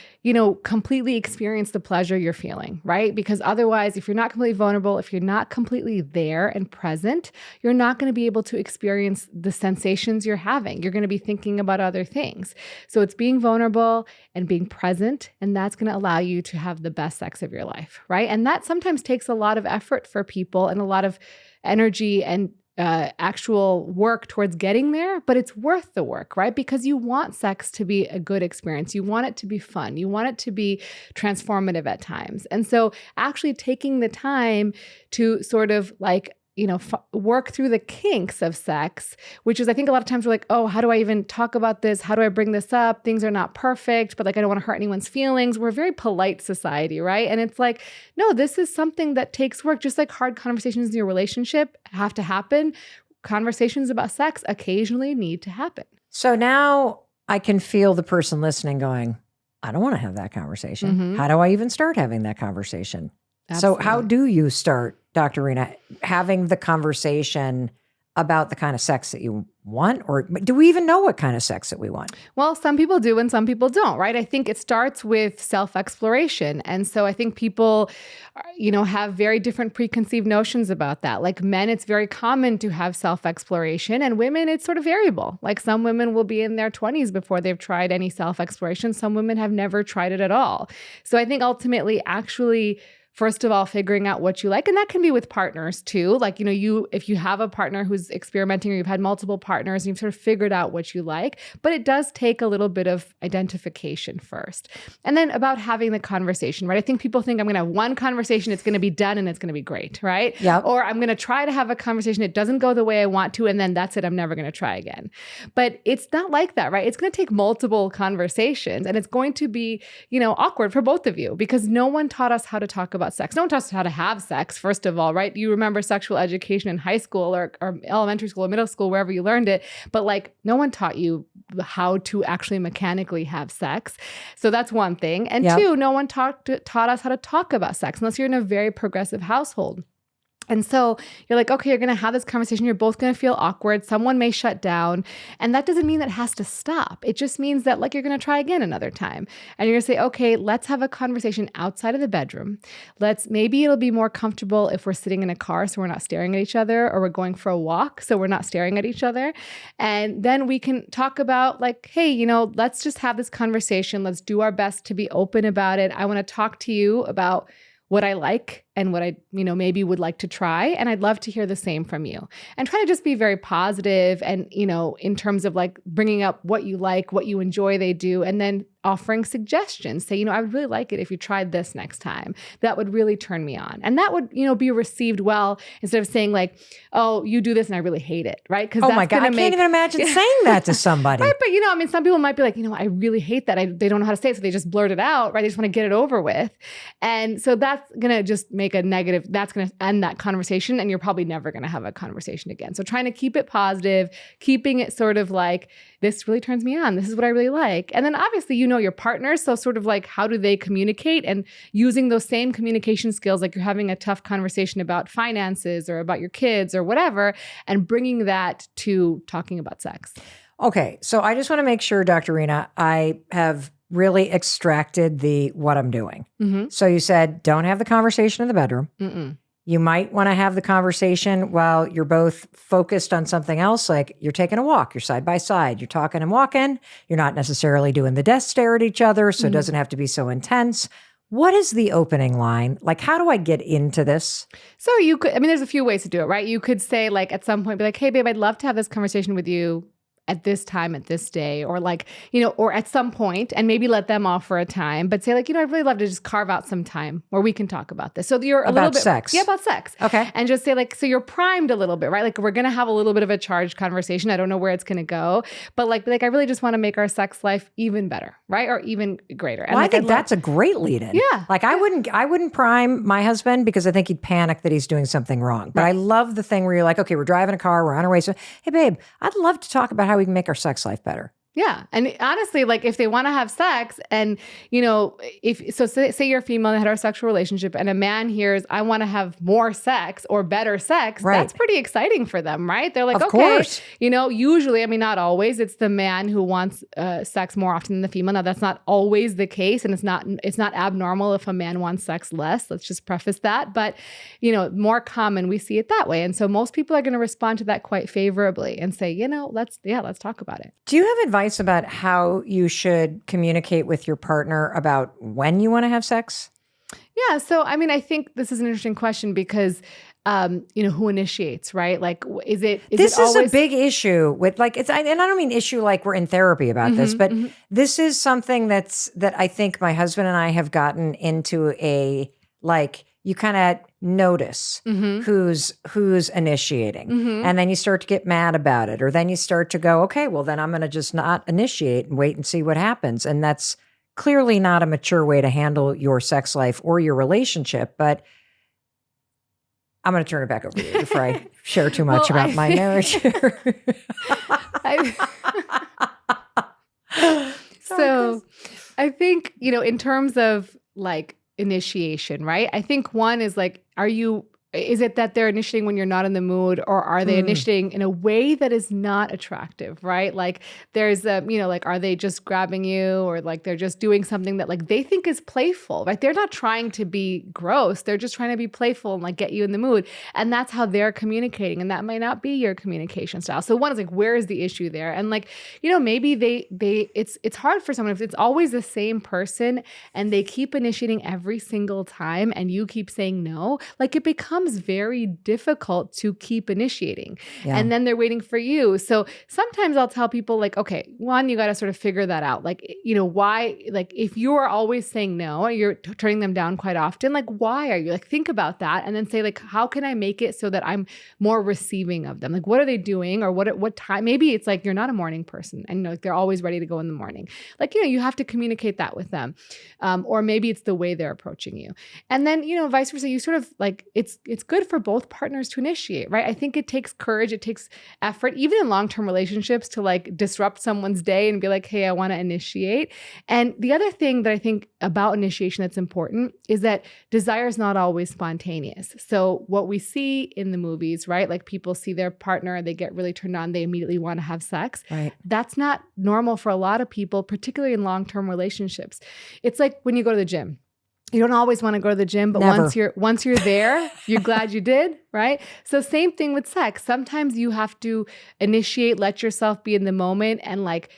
completely experience the pleasure you're feeling, right? Because otherwise, if you're not completely vulnerable, if you're not completely there and present, you're not going to be able to experience the sensations you're having. You're going to be thinking about other things. So it's being vulnerable and being present, and that's going to allow you to have the best sex of your life, right? And that sometimes takes a lot of effort for people and a lot of energy and actual work towards getting there, but it's worth the work, right? Because you want sex to be a good experience. You want it to be fun. You want it to be transformative at times. And so actually taking the time to sort of work through the kinks of sex, which is, I think a lot of times we're like, oh, how do I even talk about this? How do I bring this up? Things are not perfect, but I don't want to hurt anyone's feelings. We're a very polite society, right? And it's like, no, this is something that takes work. Just like hard conversations in your relationship have to happen, conversations about sex occasionally need to happen. So now I can feel the person listening going, I don't want to have that conversation. How do I even start having that conversation? Absolutely. So how do you start, Dr. Rena, having the conversation about the kind of sex that you want? Or do we even know what kind of sex that we want? Well, some people do and some people don't, right? I think it starts with self-exploration. And so I think people, have very different preconceived notions about that. Like men, it's very common to have self-exploration, and women, it's sort of variable. Like some women will be in their 20s before they've tried any self-exploration. Some women have never tried it at all. So I think ultimately actually, first of all, figuring out what you like. And that can be with partners too. Like, if you have a partner who's experimenting or you've had multiple partners and you've sort of figured out what you like, but it does take a little bit of identification first. And then about having the conversation, right? I think people think I'm going to have one conversation, it's going to be done and it's going to be great, right? Yeah. Or I'm going to try to have a conversation, it doesn't go the way I want to, and then that's it, I'm never going to try again. But it's not like that, right? It's going to take multiple conversations and it's going to be, awkward for both of you because no one taught us how to talk about sex. No one taught us how to have sex, first of all, right? You remember sexual education in high school or elementary school or middle school, wherever you learned it. But no one taught you how to actually mechanically have sex. So that's one thing. And two, no one taught us how to talk about sex unless you're in a very progressive household. And so you're like, okay, you're going to have this conversation. You're both going to feel awkward. Someone may shut down. And that doesn't mean that it has to stop. It just means that you're going to try again another time. And you're going to say, okay, let's have a conversation outside of the bedroom. Maybe it'll be more comfortable if we're sitting in a car so we're not staring at each other, or we're going for a walk so we're not staring at each other. And then we can talk about hey, let's just have this conversation. Let's do our best to be open about it. I want to talk to you about what I like and what I, maybe would like to try. And I'd love to hear the same from you. And try to just be very positive and, in terms of bringing up what you like, what you enjoy they do, and then offering suggestions. Say, I would really like it if you tried this next time. That would really turn me on. And that would, be received well instead of saying oh, you do this and I really hate it, right? Because my God, I can't even imagine saying that to somebody. Right, but some people might be like, I really hate that. They don't know how to say it, so they just blurt it out, right? They just want to get it over with. And so that's going to just make a negative, that's going to end that conversation, and you're probably never going to have a conversation again. So trying to keep it positive, keeping it sort of this really turns me on. This is what I really like. And then obviously, your partner. So sort of how do they communicate, and using those same communication skills, like you're having a tough conversation about finances or about your kids or whatever, and bringing that to talking about sex. Okay. So I just want to make sure, Dr. Rena, I have really extracted what I'm doing. Mm-hmm. So you said, don't have the conversation in the bedroom. Mm-mm. You might want to have the conversation while you're both focused on something else, like you're taking a walk, you're side by side, you're talking and walking. You're not necessarily doing the death stare at each other, so it doesn't have to be so intense. What is the opening line? How do I get into this? So you could, there's a few ways to do it, right? You could say at some point, be like, hey, babe, I'd love to have this conversation with you at this time, at this day, or like, you know, or at some point, and maybe let them offer a time, but say like, you know, I'd really love to just carve out some time where we can talk about this. So you're a little bit sex. Yeah, about sex. Okay. And just say like, so you're primed a little bit, right? Like we're going to have a little bit of a charged conversation. I don't know where it's going to go, but like I really just want to make our sex life even better, right? Or even greater. And well, like, I think that's a great lead-in. Yeah. Like I wouldn't prime my husband because I think he'd panic that he's doing something wrong. But I love the thing where you're like, okay, we're driving a car, we're on our way. So, hey babe, I'd love to talk about how we can make our sex life better. Yeah. And honestly, like if they want to have sex and, you know, say you're a female in a heterosexual relationship and a man hears, I want to have more sex or better sex, that's pretty exciting for them, right? They're like, of okay, course. You know, usually, I mean, not always, it's the man who wants sex more often than the female. Now that's not always the case. And it's not abnormal if a man wants sex less. Let's just preface that. But, you know, more common, we see it that way. And so most people are going to respond to that quite favorably and say, you know, let's talk about it. Do you have advice about how you should communicate with your partner about when you want to have sex? Yeah. So, I mean, I think this is an interesting question because, you know, who initiates, right? Like, this is a big issue with like, and I don't mean issue like we're in therapy about this, but this is something that I think my husband and I have gotten into a, like, you kind of notice who's initiating. And then you start to get mad about it. Or then you start to go, okay, well then I'm going to just not initiate and wait and see what happens. And that's clearly not a mature way to handle your sex life or your relationship. But I'm going to turn it back over to you before I share too much about my marriage. So I think, you know, in terms of like, initiation, right? I think one is like, is it that they're initiating when you're not in the mood, or are they initiating in a way that is not attractive, right? Like there's you know, like, are they just grabbing you, or like they're just doing something that like they think is playful, right? They're not trying to be gross. They're just trying to be playful and like get you in the mood. And that's how they're communicating. And that might not be your communication style. So one is like, where is the issue there? And like, you know, maybe it's hard for someone if it's always the same person and they keep initiating every single time and you keep saying no, like it becomes very difficult to keep initiating. Yeah. And then they're waiting for you. So sometimes I'll tell people like, okay, one, you got to sort of figure that out. Like, you know, why, like if you are always saying no, or you're turning them down quite often, like, why are you? Like, think about that. And then say like, how can I make it so that I'm more receiving of them? Like, what are they doing? Or what time? Maybe it's like, you're not a morning person and like, they're always ready to go in the morning. Like, you know, you have to communicate that with them. Or maybe it's the way they're approaching you. And then, you know, vice versa, you sort of like, it's good for both partners to initiate, right? I think it takes courage, it takes effort, even in long-term relationships, to like disrupt someone's day and be like, hey, I want to initiate. And the other thing that I think about initiation that's important is that desire is not always spontaneous. So what we see in the movies, right? Like people see their partner, they get really turned on, they immediately want to have sex. Right. That's not normal for a lot of people, particularly in long-term relationships. It's like when you go to the gym. You don't always want to go to the gym, but once you're there, you're glad you did, right? So same thing with sex. Sometimes you have to initiate, let yourself be in the moment, and like,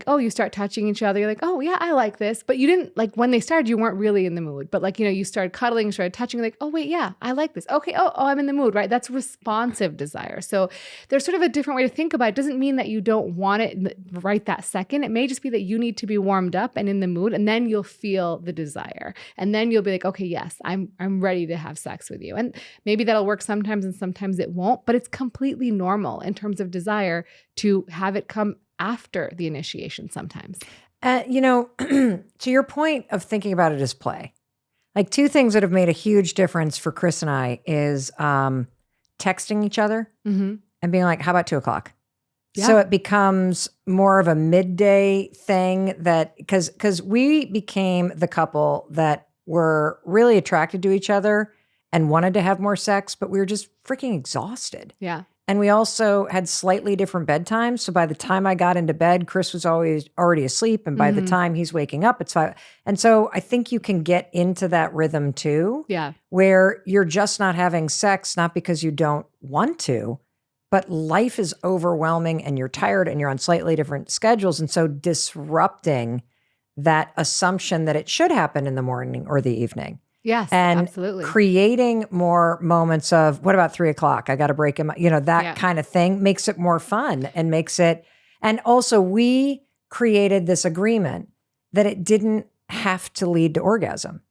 oh, you start touching each other. You're like, oh yeah, I like this. But you didn't, like when they started, you weren't really in the mood. But like, you know, you started cuddling, you started touching, like, oh wait, yeah, I like this. Okay, oh, I'm in the mood, right? That's responsive desire. So there's sort of a different way to think about it. It doesn't mean that you don't want it right that second. It may just be that you need to be warmed up and in the mood, and then you'll feel the desire. And then you'll be like, okay, yes, I'm ready to have sex with you. And maybe that'll work sometimes and sometimes it won't, but it's completely normal in terms of desire to have it come after the initiation sometimes. You know, to your point of thinking about it as play, like two things that have made a huge difference for Chris and I is texting each other and being like, how about 2:00? Yeah. So it becomes more of a midday thing that, because we became the couple that were really attracted to each other and wanted to have more sex, but we were just freaking exhausted. Yeah. And we also had slightly different bedtimes. So by the time I got into bed, Chris was always already asleep. And by the time he's waking up, it's 5. And so I think you can get into that rhythm too. Yeah. Where you're just not having sex, not because you don't want to, but life is overwhelming and you're tired and you're on slightly different schedules. And so disrupting that assumption that it should happen in the morning or the evening. Yes, and absolutely. Creating more moments of, what about 3:00? I got to break him, you know, that kind of thing makes it more fun and makes it, And also, we created this agreement that it didn't have to lead to orgasm,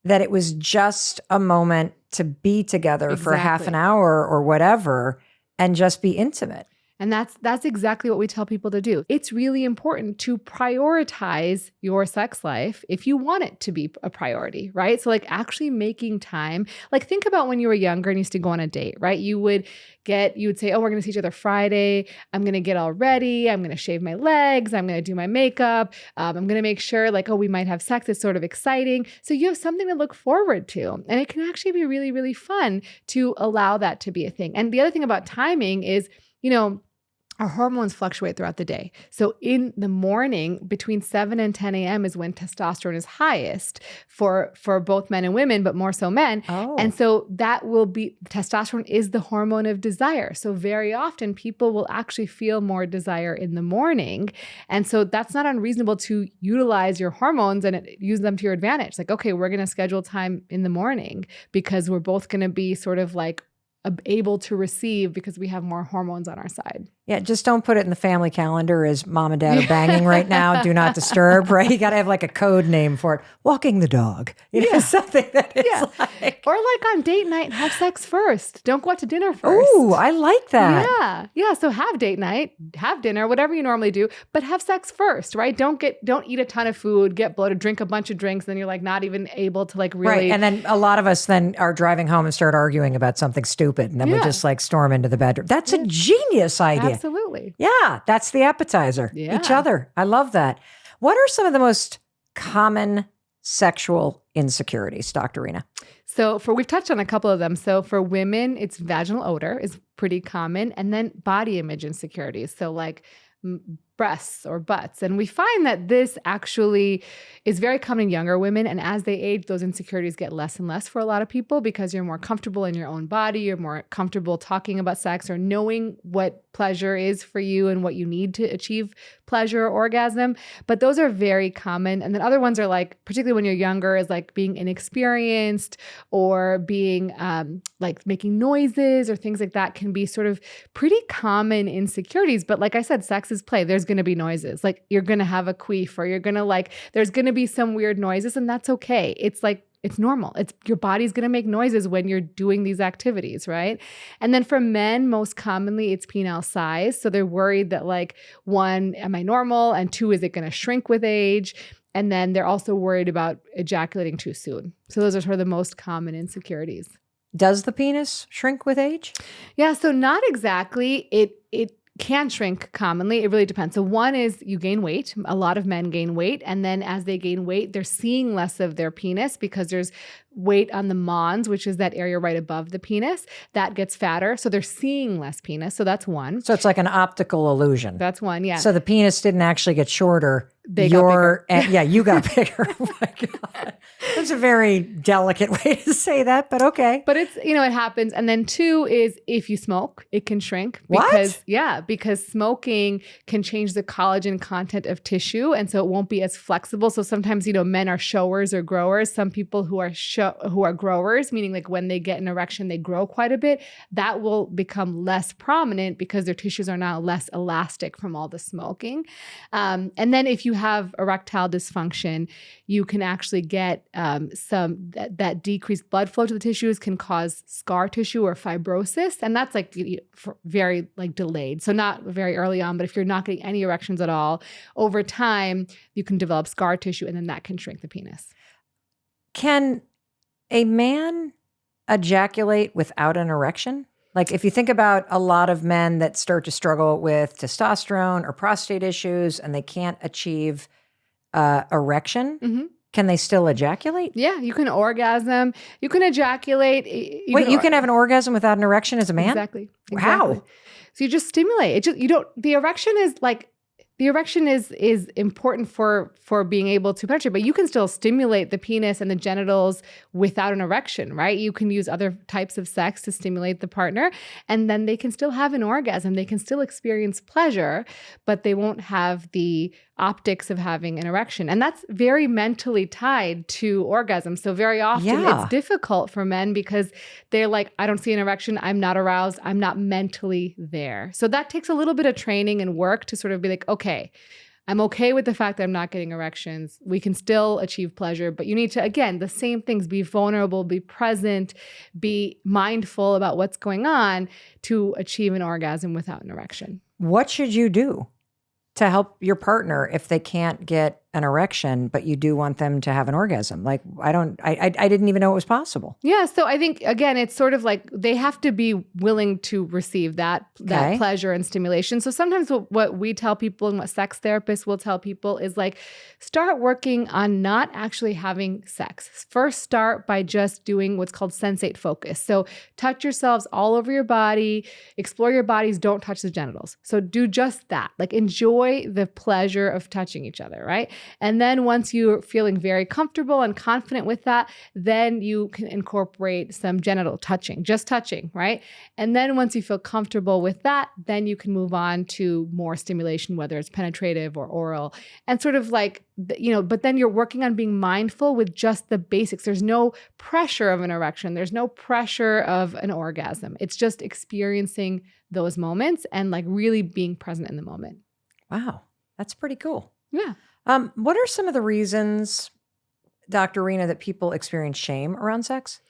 that it was just a moment to be together for half an hour or whatever and just be intimate. And that's exactly what we tell people to do. It's really important to prioritize your sex life if you want it to be a priority, right? So like actually making time, like think about when you were younger and used to go on a date, right? You would say, oh, we're going to see each other Friday. I'm going to get all ready. I'm going to shave my legs. I'm going to do my makeup. I'm going to make sure like, oh, we might have sex. It's sort of exciting. So you have something to look forward to. And it can actually be really, really fun to allow that to be a thing. And the other thing about timing is, our hormones fluctuate throughout the day. So in the morning, between 7 and 10 a.m. is when testosterone is highest for both men and women, but more so men. Oh. And so that will be, testosterone is the hormone of desire. So very often people will actually feel more desire in the morning. And so that's not unreasonable to utilize your hormones and use them to your advantage. Like, okay, we're going to schedule time in the morning because we're both going to be sort of like able to receive because we have more hormones on our side. Yeah, just don't put it in the family calendar as mom and dad are banging right now. Do not disturb, right? You got to have like a code name for it. Walking the dog. Something that is like. Or like on date night, have sex first. Don't go out to dinner first. Ooh, I like that. Yeah. So have date night, have dinner, whatever you normally do, but have sex first, right? Don't eat a ton of food, get bloated, drink a bunch of drinks, then you're like not even able to like really. Right. And then a lot of us then are driving home and start arguing about something stupid. And then we just like storm into the bedroom. That's a genius idea. Absolutely. Yeah, that's the appetizer. Yeah. Each other. I love that. What are some of the most common sexual insecurities, Dr. Rena? So we've touched on a couple of them. So for women, it's vaginal odor is pretty common. And then body image insecurities. So like breasts or butts. And we find that this actually is very common in younger women. And as they age, those insecurities get less and less for a lot of people because you're more comfortable in your own body. You're more comfortable talking about sex or knowing what pleasure is for you and what you need to achieve pleasure or orgasm. But those are very common. And then other ones are like, particularly when you're younger, is like being inexperienced or being like making noises or things like that can be sort of pretty common insecurities. But like I said, sex is play. There's going to be noises. Like you're going to have a queef or you're going to like, there's going to be some weird noises and that's okay. It's like, it's normal. It's your body's going to make noises when you're doing these activities, right? And then for men, most commonly it's penile size. So they're worried that like, 1, am I normal? And 2, is it going to shrink with age? And then they're also worried about ejaculating too soon. So those are sort of the most common insecurities. Does the penis shrink with age? Yeah, so not exactly. It can shrink commonly. It really depends. So one is you gain weight. A lot of men gain weight. And then as they gain weight, they're seeing less of their penis because there's weight on the mons, which is that area right above the penis. That gets fatter. So they're seeing less penis. So that's one. So it's like an optical illusion. That's one, yeah. So the penis didn't actually get shorter. They got bigger. Yeah, you got bigger. Oh my God. That's a very delicate way to say that, but okay. But it's, it happens. And then 2 is if you smoke, it can shrink. Because smoking can change the collagen content of tissue. And so it won't be as flexible. So sometimes, men are showers or growers. Some people who are growers, meaning like when they get an erection, they grow quite a bit. That will become less prominent because their tissues are now less elastic from all the smoking. And then if you have erectile dysfunction, you can actually get that decreased blood flow to the tissues can cause scar tissue or fibrosis. And that's like very like delayed. So not very early on, but if you're not getting any erections at all, over time, you can develop scar tissue and then that can shrink the penis. Can a man ejaculate without an erection? Like if you think about a lot of men that start to struggle with testosterone or prostate issues and they can't achieve erection, can they still ejaculate? Yeah, you can orgasm. You can ejaculate. You can have an orgasm without an erection as a man? Exactly. Wow. So you just stimulate. The erection is important for being able to penetrate, but you can still stimulate the penis and the genitals without an erection, right? You can use other types of sex to stimulate the partner, and then they can still have an orgasm. They can still experience pleasure, but they won't have the optics of having an erection. And that's very mentally tied to orgasm. So very often it's difficult for men because they're like, I don't see an erection. I'm not aroused. I'm not mentally there. So that takes a little bit of training and work to sort of be like, okay, I'm okay with the fact that I'm not getting erections. We can still achieve pleasure, but you need to, again, the same things, be vulnerable, be present, be mindful about what's going on to achieve an orgasm without an erection. What should you do to help your partner if they can't get an erection, but you do want them to have an orgasm? Like, I didn't even know it was possible. Yeah. So I think, again, it's sort of like they have to be willing to receive that pleasure and stimulation. So sometimes what we tell people and what sex therapists will tell people is like, start working on not actually having sex. First, start by just doing what's called sensate focus. So touch yourselves all over your body, explore your bodies, don't touch the genitals. So do just that. Like, enjoy the pleasure of touching each other, right? And then once you're feeling very comfortable and confident with that, then you can incorporate some genital touching, just touching, right? And then once you feel comfortable with that, then you can move on to more stimulation, whether it's penetrative or oral, and sort of like, but then you're working on being mindful with just the basics. There's no pressure of an erection. There's no pressure of an orgasm. It's just experiencing those moments and like really being present in the moment. Wow. That's pretty cool. Yeah. What are some of the reasons, Dr. Rena, that people experience shame around sex?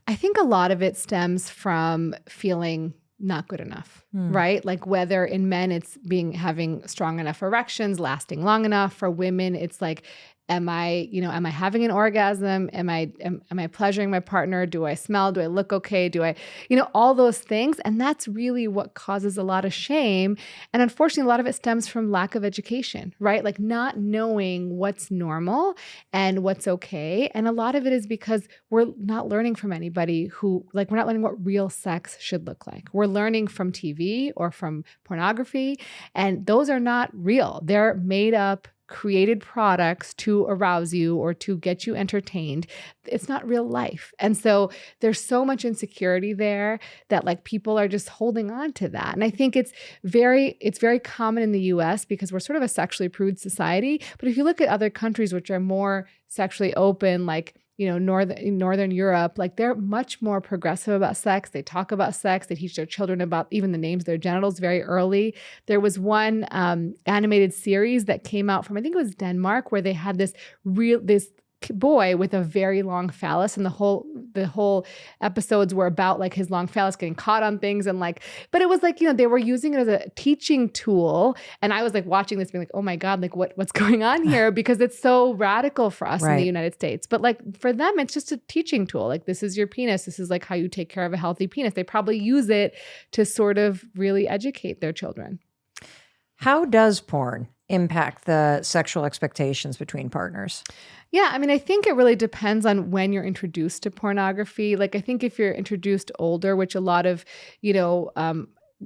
I think a lot of it stems from feeling not good enough, right? Like whether in men it's having strong enough erections, lasting long enough. For women, it's like, am I having an orgasm? Am I pleasuring my partner? Do I smell? Do I look okay? Do I, all those things. And that's really what causes a lot of shame. And unfortunately, a lot of it stems from lack of education, right? Like not knowing what's normal and what's okay. And a lot of it is because we're not learning from anybody we're not learning what real sex should look like. We're learning from TV or from pornography, and those are not real. They're made up, created products to arouse you or to get you entertained. It's not real life. And so there's so much insecurity there that like people are just holding on to that. And I think it's very common in the US because we're sort of a sexually prude society. But if you look at other countries which are more sexually open, like Northern Europe, like they're much more progressive about sex. They talk about sex. They teach their children about even the names of their genitals very early. There was one animated series that came out from, I think it was Denmark, where they had this boy with a very long phallus, and the whole episodes were about like his long phallus getting caught on things and like, but it was like, they were using it as a teaching tool. And I was like watching this being like, oh my God, like what's going on here? Because it's so radical for us in the United States. But like for them, it's just a teaching tool. Like, this is your penis. This is like how you take care of a healthy penis. They probably use it to sort of really educate their children. How does porn impact the sexual expectations between partners? Yeah, I mean, I think it really depends on when you're introduced to pornography. Like, I think if you're introduced older, which a lot of,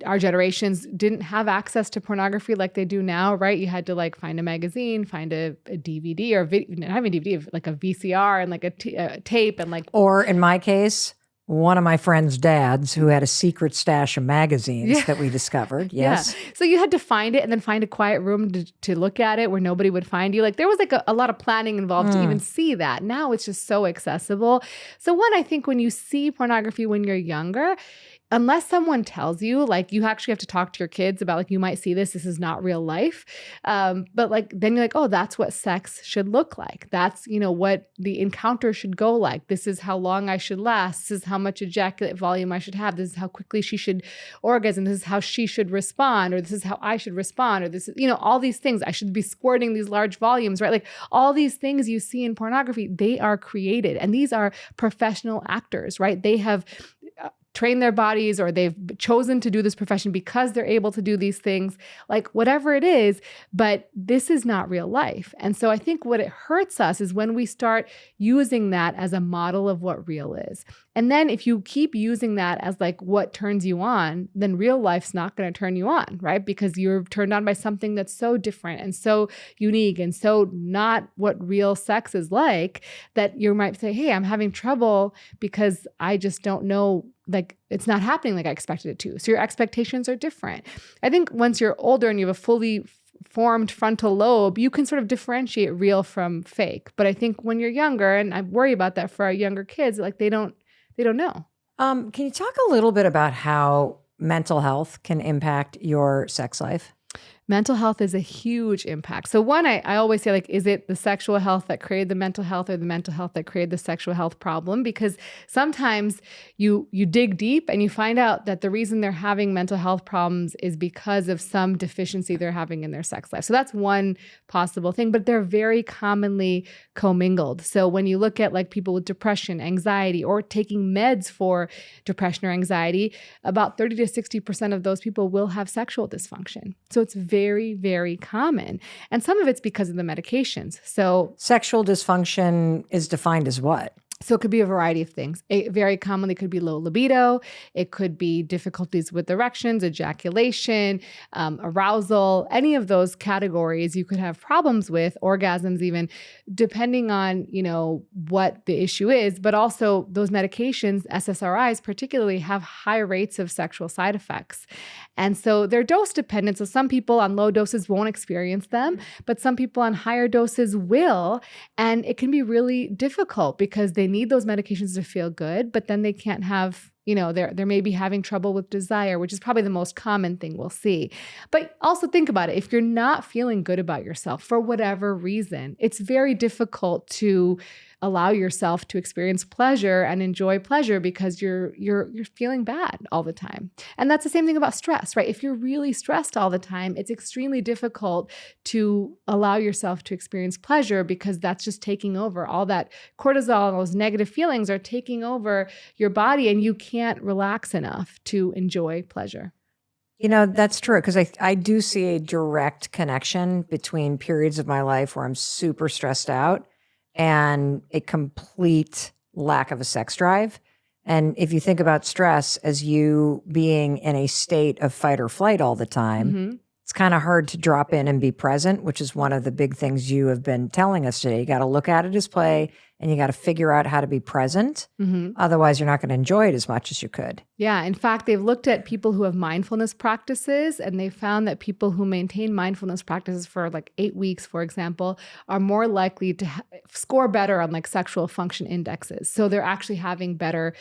our generations didn't have access to pornography like they do now, right? You had to like find a magazine, find a DVD or not having a DVD, like a VCR and like a tape and like. Or in my case, one of my friend's dads who had a secret stash of magazines that we discovered. Yes. Yeah. So you had to find it and then find a quiet room to look at it where nobody would find you. Like there was like a lot of planning involved to even see that. Now it's just so accessible. So I think when you see pornography when you're younger, unless someone tells you, like you actually have to talk to your kids about like, you might see this is not real life. But like, then you're like, oh, that's what sex should look like. That's, what the encounter should go like. This is how long I should last. This is how much ejaculate volume I should have. This is how quickly she should orgasm. This is how she should respond, or this is how I should respond, or this is, all these things. I should be squirting these large volumes, right? Like all these things you see in pornography, they are created. And these are professional actors, right? They have train their bodies, or they've chosen to do this profession because they're able to do these things, like whatever it is, but this is not real life. And so I think what it hurts us is when we start using that as a model of what real is. And then if you keep using that as like what turns you on, then real life's not going to turn you on, right? Because you're turned on by something that's so different and so unique and so not what real sex is like, that you might say, hey, I'm having trouble because I just don't know, like it's not happening like I expected it to. So your expectations are different. I think once you're older and you have a fully formed frontal lobe, you can sort of differentiate real from fake. But I think when you're younger, and I worry about that for our younger kids, like they don't know. Can you talk a little bit about how mental health can impact your sex life? Mental health is a huge impact. So one, I always say, like, is it the sexual health that created the mental health or the mental health that created the sexual health problem? Because sometimes you dig deep and you find out that the reason they're having mental health problems is because of some deficiency they're having in their sex life. So that's one possible thing, but they're very commonly commingled. So when you look at like people with depression, anxiety, or taking meds for depression or anxiety, about 30 to 60% of those people will have sexual dysfunction. So it's very, very common. And some of it's because of the medications. So sexual dysfunction is defined as what? So it could be a variety of things. It very commonly could be low libido. It could be difficulties with erections, ejaculation, arousal, any of those categories you could have problems with, orgasms even, depending on, what the issue is. But also those medications, SSRIs particularly, have high rates of sexual side effects. And so they're dose dependent. So some people on low doses won't experience them, but some people on higher doses will. And it can be really difficult because they need those medications to feel good, but then they can't have, they're maybe having trouble with desire, which is probably the most common thing we'll see. But also think about it. If you're not feeling good about yourself for whatever reason, it's very difficult to allow yourself to experience pleasure and enjoy pleasure because you're feeling bad all the time. And that's the same thing about stress, right? If you're really stressed all the time, it's extremely difficult to allow yourself to experience pleasure because that's just taking over. All that cortisol and those negative feelings are taking over your body and you can't relax enough to enjoy pleasure. That's true because I do see a direct connection between periods of my life where I'm super stressed out and a complete lack of a sex drive. And if you think about stress as you being in a state of fight or flight all the time, it's kind of hard to drop in and be present, which is one of the big things you have been telling us today. You got to look at it as play and you got to figure out how to be present. Otherwise, you're not going to enjoy it as much as you could. Yeah. In fact, they've looked at people who have mindfulness practices and they found that people who maintain mindfulness practices for like 8 weeks, for example, are more likely to score better on like sexual function indexes. So they're actually having better,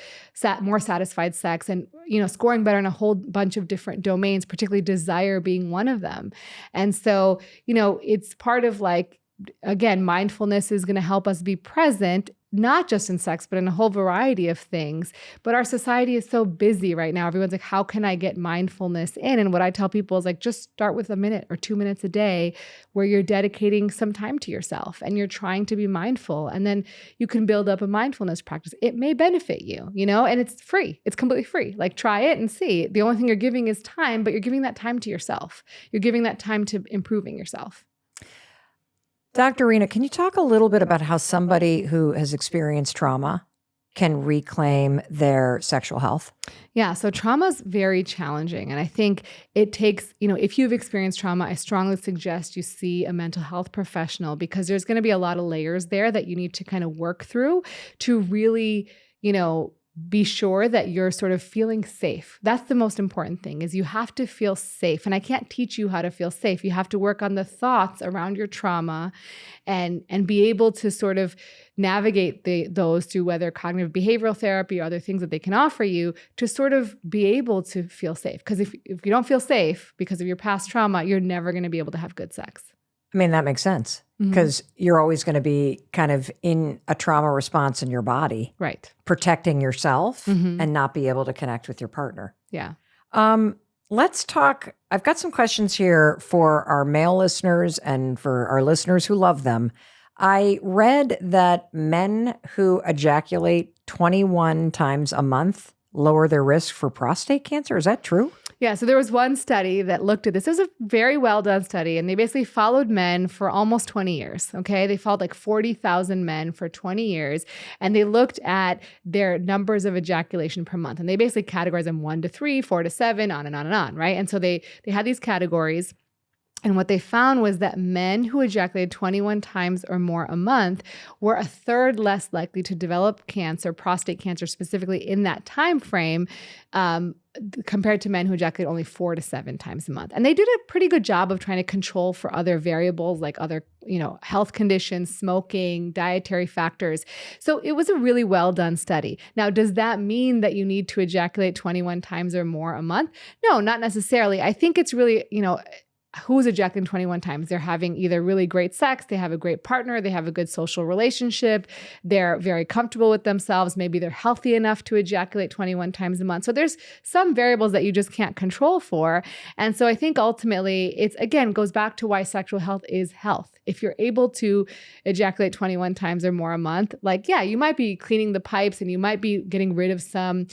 more satisfied sex and, scoring better in a whole bunch of different domains, particularly desire being one of them. And so, it's part of like, again, mindfulness is going to help us be present, not just in sex, but in a whole variety of things. But our society is so busy right now. Everyone's like, how can I get mindfulness in? And what I tell people is like, just start with a minute or 2 minutes a day where you're dedicating some time to yourself and you're trying to be mindful. And then you can build up a mindfulness practice. It may benefit you, and it's free. It's completely free. Like try it and see. The only thing you're giving is time, but you're giving that time to yourself. You're giving that time to improving yourself. Dr. Rena, can you talk a little bit about how somebody who has experienced trauma can reclaim their sexual health? Yeah, so trauma is very challenging. And I think it takes, if you've experienced trauma, I strongly suggest you see a mental health professional because there's going to be a lot of layers there that you need to kind of work through to really, be sure that you're sort of feeling safe. That's the most important thing is you have to feel safe. And I can't teach you how to feel safe. You have to work on the thoughts around your trauma and be able to sort of navigate those through whether cognitive behavioral therapy or other things that they can offer you to sort of be able to feel safe. Because if you don't feel safe because of your past trauma, you're never going to be able to have good sex. I mean, that makes sense because you're always going to be kind of in a trauma response in your body. Right. Protecting yourself and not be able to connect with your partner. Yeah. Let's talk. I've got some questions here for our male listeners and for our listeners who love them. I read that men who ejaculate 21 times a month lower their risk for prostate cancer. Is that true? Yeah, so there was one study that looked at this. It was a very well done study, and they basically followed men for almost 20 years, okay? They followed like 40,000 men for 20 years, and they looked at their numbers of ejaculation per month, and they basically categorized them 1 to 3, 4 to 7, on and on and on, right? And so they had these categories. And what they found was that men who ejaculated 21 times or more a month were a third less likely to develop cancer, prostate cancer specifically in that time frame, compared to men who ejaculate only 4 to 7 times a month. And they did a pretty good job of trying to control for other variables like other, health conditions, smoking, dietary factors. So it was a really well done study. Now, does that mean that you need to ejaculate 21 times or more a month? No, not necessarily. I think it's really, who's ejaculating 21 times? They're having either really great sex, they have a great partner, they have a good social relationship, they're very comfortable with themselves, maybe they're healthy enough to ejaculate 21 times a month. So there's some variables that you just can't control for. And so I think ultimately it's, again, goes back to why sexual health is health. If you're able to ejaculate 21 times or more a month, you might be cleaning the pipes and you might be getting rid of some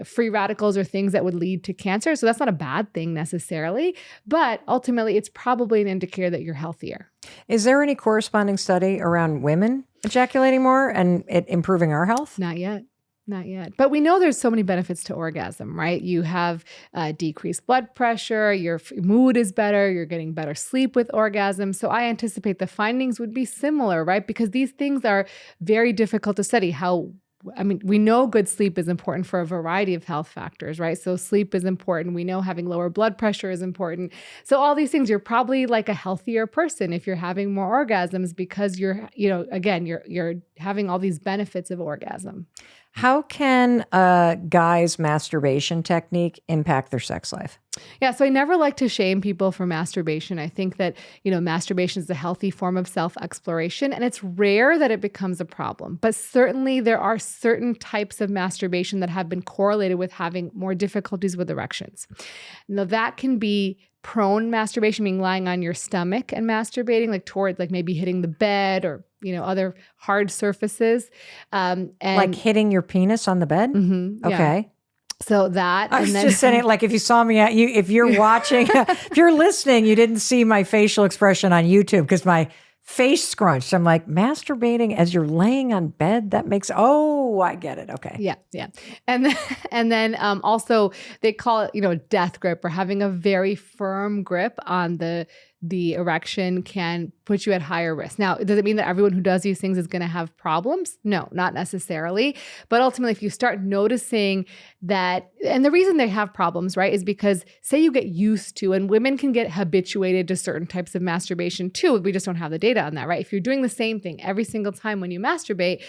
free radicals or things that would lead to cancer. So that's not a bad thing necessarily, but ultimately it's probably an indicator that you're healthier. Is there any corresponding study around women ejaculating more and it improving our health? Not yet. Not yet. But we know there's so many benefits to orgasm, right? You have decreased blood pressure, your mood is better, you're getting better sleep with orgasm. So I anticipate the findings would be similar, right? Because these things are very difficult to study. We know good sleep is important for a variety of health factors, right? So sleep is important. We know having lower blood pressure is important. So all these things, you're probably like a healthier person if you're having more orgasms because you're having all these benefits of orgasm. How can a guy's masturbation technique impact their sex life? Yeah, so I never like to shame people for masturbation. I think that, masturbation is a healthy form of self-exploration, and it's rare that it becomes a problem. But certainly there are certain types of masturbation that have been correlated with having more difficulties with erections. Now, that can be prone masturbation, meaning lying on your stomach and masturbating, towards maybe hitting the bed or other hard surfaces. And like hitting your penis on the bed? Mm-hmm, okay. Yeah. So that, I was just saying it if you saw me if you're watching, if you're listening, you didn't see my facial expression on YouTube because my face scrunched. I'm masturbating as you're laying on bed. That makes, I get it. Okay. Yeah. Yeah. And then also they call it, death grip, or having a very firm grip on the erection can put you at higher risk. Now, does it mean that everyone who does these things is going to have problems? No, not necessarily. But ultimately, if you start noticing that, and the reason they have problems, right, is because say you get used to, and women can get habituated to certain types of masturbation too. We just don't have the data on that, right? If you're doing the same thing every single time when you masturbate,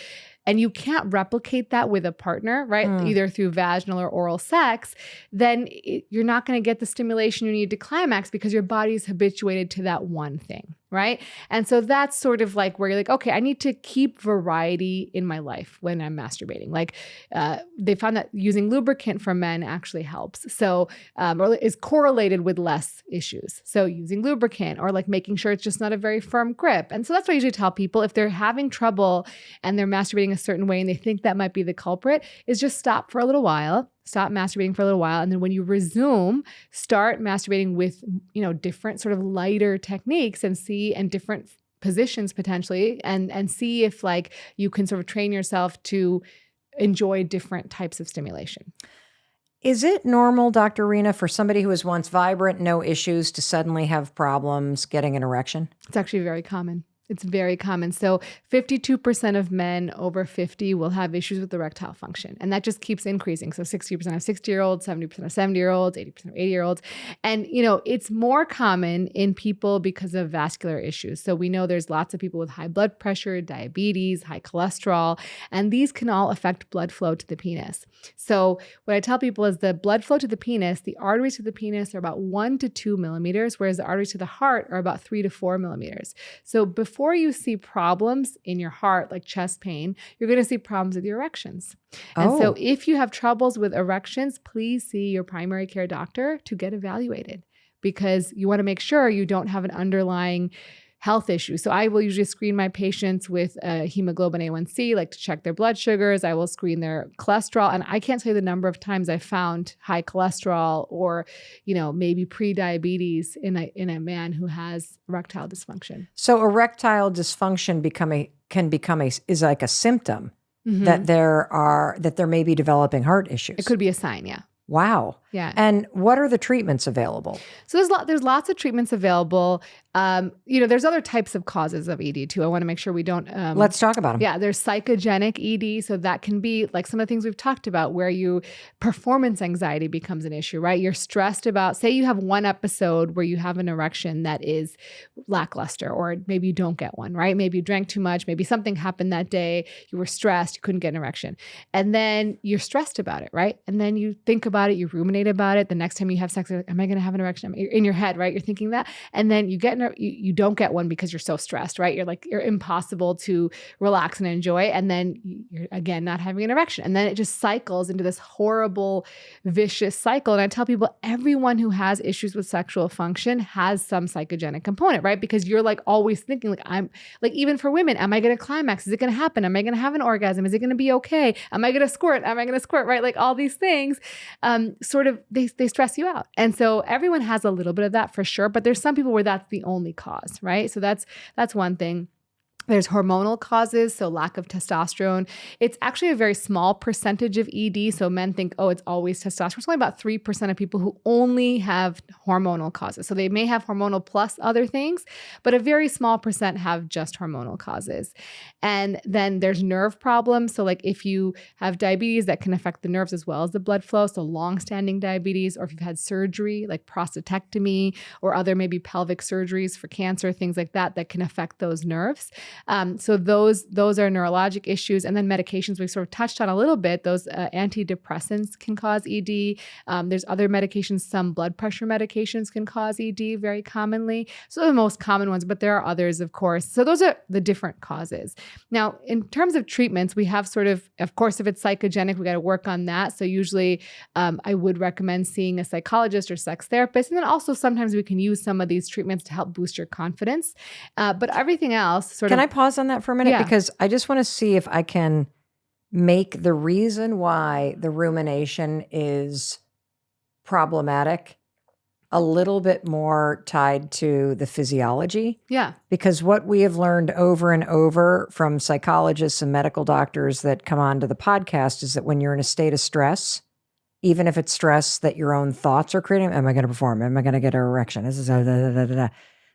and you can't replicate that with a partner, right? Either through vaginal or oral sex, then you're not going to get the stimulation you need to climax because your body's habituated to that one thing, right? And so that's sort of where you're okay, I need to keep variety in my life when I'm masturbating. They found that using lubricant for men actually helps. So, or is correlated with less issues. So using lubricant or making sure it's just not a very firm grip. And so that's what I usually tell people if they're having trouble and they're masturbating a certain way and they think that might be the culprit, is just stop for a little while. Stop masturbating for a little while. And then when you resume, start masturbating with, different sort of lighter techniques and different positions potentially, and see if you can sort of train yourself to enjoy different types of stimulation. Is it normal, Dr. Rena, for somebody who was once vibrant, no issues, to suddenly have problems getting an erection? It's actually very common. It's very common. So 52% of men over 50 will have issues with erectile function. And that just keeps increasing. So 60% of 60-year-olds, 70% of 70-year-olds, 80% of 80-year-olds. And, it's more common in people because of vascular issues. So we know there's lots of people with high blood pressure, diabetes, high cholesterol, and these can all affect blood flow to the penis. So what I tell people is the blood flow to the penis, the arteries to the penis are about 1 to 2 millimeters, whereas the arteries to the heart are about 3 to 4 millimeters. So before you see problems in your heart, like chest pain, you're going to see problems with your erections. And so if you have troubles with erections, please see your primary care doctor to get evaluated because you want to make sure you don't have an underlying health issue. So I will usually screen my patients with hemoglobin A1C, to check their blood sugars. I will screen their cholesterol. And I can't tell you the number of times I found high cholesterol or, maybe pre-diabetes in a man who has erectile dysfunction. So erectile dysfunction is like a symptom that there may be developing heart issues. It could be a sign, yeah. Wow. Yeah. Yeah. And what are the treatments available? So there's lots of treatments available. There's other types of causes of ED too. I want to make sure we don't. Let's talk about them. Yeah, there's psychogenic ED. So that can be like some of the things we've talked about where performance anxiety becomes an issue, right? You're stressed about, say you have one episode where you have an erection that is lackluster, or maybe you don't get one, right? Maybe you drank too much. Maybe something happened that day. You were stressed. You couldn't get an erection. And then you're stressed about it, right? And then you think about it. You ruminate about it. The next time you have sex, am I going to have an erection? In your head, right? You're thinking that. And then you you don't get one because you're so stressed, right? You're impossible to relax and enjoy. And then you're again not having an erection. And then it just cycles into this horrible, vicious cycle. And I tell people, everyone who has issues with sexual function has some psychogenic component, right? Because you're like always thinking, like, I'm like, even for women, am I going to climax? Is it going to happen? Am I going to have an orgasm? Is it going to be okay? Am I going to squirt? Am I going to squirt? Right? Like all these things, sort of, they stress you out. And so everyone has a little bit of that for sure, but there's some people where that's the only cause, right? So that's one thing. There's hormonal causes, so lack of testosterone. It's actually a very small percentage of ED. So men think, oh, it's always testosterone. It's only about 3% of people who only have hormonal causes. So they may have hormonal plus other things, but a very small percent have just hormonal causes. And then there's nerve problems. So like if you have diabetes, that can affect the nerves as well as the blood flow. So long-standing diabetes, or if you've had surgery like prostatectomy or other maybe pelvic surgeries for cancer, things like that, that can affect those nerves. So those are neurologic issues. And then medications we've sort of touched on a little bit. Those antidepressants can cause ED. There's other medications. Some blood pressure medications can cause ED very commonly. So the most common ones, but there are others, of course. So those are the different causes. Now, in terms of treatments, we have of course, if it's psychogenic, we got to work on that. So usually I would recommend seeing a psychologist or sex therapist. And then also sometimes we can use some of these treatments to help boost your confidence. But everything else Can I pause on that for a minute? Yeah. Because I just want to see if I can make the reason why the rumination is problematic a little bit more tied to the physiology. Yeah. Because what we have learned over and over from psychologists and medical doctors that come onto the podcast is that when you're in a state of stress, even if it's stress that your own thoughts are creating, am I going to perform? Am I going to get an erection? This is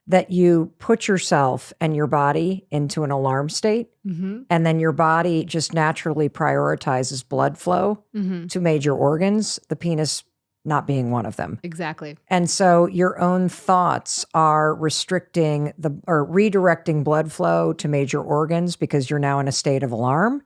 that you put yourself and your body into an alarm state, and then your body just naturally prioritizes blood flow to major organs, the penis not being one of them. Exactly. And so your own thoughts are restricting or redirecting blood flow to major organs because you're now in a state of alarm,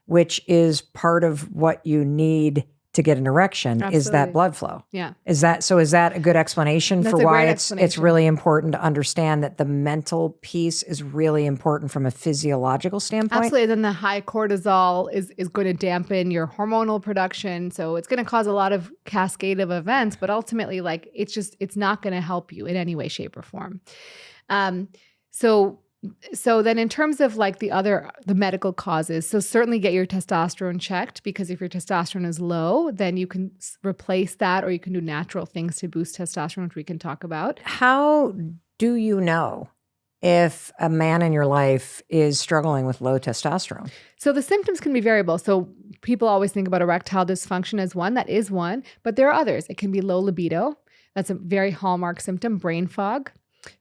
which is part of what you need to get an erection. Absolutely. Is that blood flow. Yeah. Is that a good explanation That's for a why great it's explanation. really important to understand that the mental piece is really important from a physiological standpoint? Absolutely. Then the high cortisol is going to dampen your hormonal production. So it's going to cause a lot of cascade of events, but ultimately, like, it's not going to help you in any way, shape, or form. So then in terms of like the medical causes, so certainly get your testosterone checked, because if your testosterone is low, then you can replace that, or you can do natural things to boost testosterone, which we can talk about. How do you know if a man in your life is struggling with low testosterone? So the symptoms can be variable. So people always think about erectile dysfunction as one. That is one, but there are others. It can be low libido. That's a very hallmark symptom. Brain fog.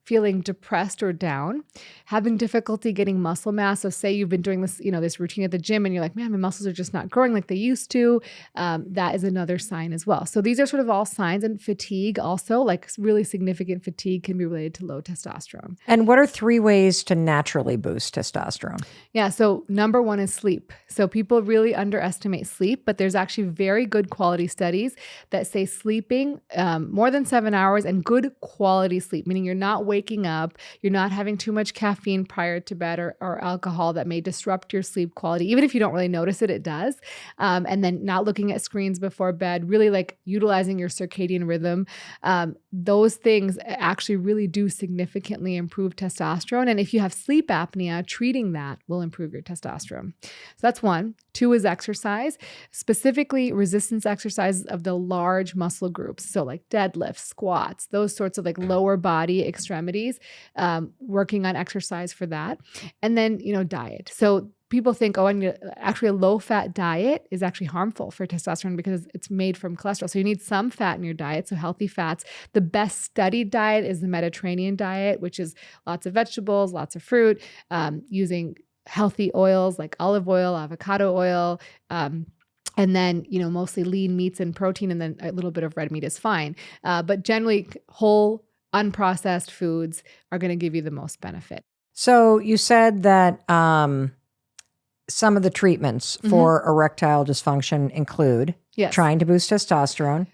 Feeling depressed or down, having difficulty getting muscle mass. So say you've been doing this, this routine at the gym and you're like, man, my muscles are just not growing like they used to. That is another sign as well. So these are sort of all signs. And fatigue also, like really significant fatigue, can be related to low testosterone. And what are 3 ways to naturally boost testosterone? Yeah. So number 1 is sleep. So people really underestimate sleep, but there's actually very good quality studies that say sleeping more than 7 hours and good quality sleep, meaning you're not waking up, you're not having too much caffeine prior to bed or alcohol that may disrupt your sleep quality. Even if you don't really notice it, it does. And then not looking at screens before bed, really like utilizing your circadian rhythm. Those things actually really do significantly improve testosterone. And if you have sleep apnea, treating that will improve your testosterone. So that's 1. 2 is exercise, specifically resistance exercises of the large muscle groups. So like deadlifts, squats, those sorts of like lower body extremities, working on exercise for that. And then, diet. So people think, oh, actually a low-fat diet is actually harmful for testosterone because it's made from cholesterol. So you need some fat in your diet, so healthy fats. The best studied diet is the Mediterranean diet, which is lots of vegetables, lots of fruit, using healthy oils like olive oil, avocado oil, and then, mostly lean meats and protein, and then a little bit of red meat is fine. But generally, whole, unprocessed foods are going to give you the most benefit. So you said that some of the treatments for erectile dysfunction include trying to boost testosterone,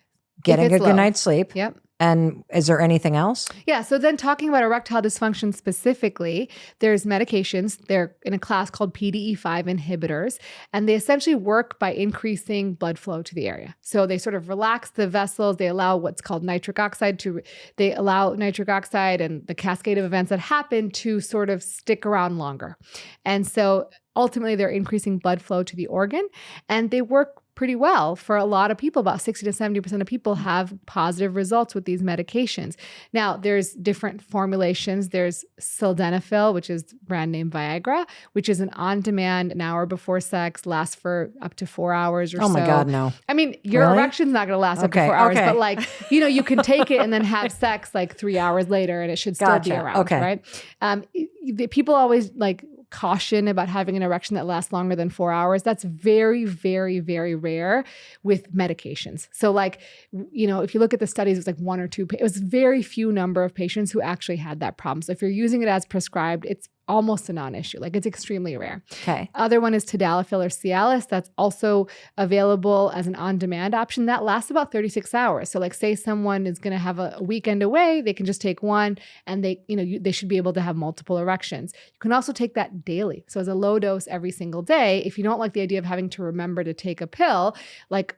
getting a good night's sleep. Yep. And is there anything else? Yeah. So then talking about erectile dysfunction specifically, there's medications. They're in a class called PDE5 inhibitors, and they essentially work by increasing blood flow to the area. So they sort of relax the vessels. They allow what's called nitric oxide and the cascade of events that happen to sort of stick around longer. And so ultimately they're increasing blood flow to the organ, and they work pretty well for a lot of people. About 60 to 70% of people have positive results with these medications. Now, there's different formulations. There's sildenafil, which is brand name Viagra, which is an on-demand, an hour before sex, lasts for up to 4 hours or so. Oh my God, no. I mean, your erection's not going to last up to 4 hours, but you can take it and then have sex 3 hours later and it should still be around, right? People always caution about having an erection that lasts longer than 4 hours. That's very, very, very rare with medications. So if you look at the studies, it was one or two, it was very few number of patients who actually had that problem. So if you're using it as prescribed, it's almost a non-issue. It's extremely rare. Okay. Other one is tadalafil or Cialis. That's also available as an on-demand option. That lasts about 36 hours. So say someone is going to have a weekend away, they can just take one and they should be able to have multiple erections. You can also take that daily. So as a low dose every single day, if you don't like the idea of having to remember to take a pill,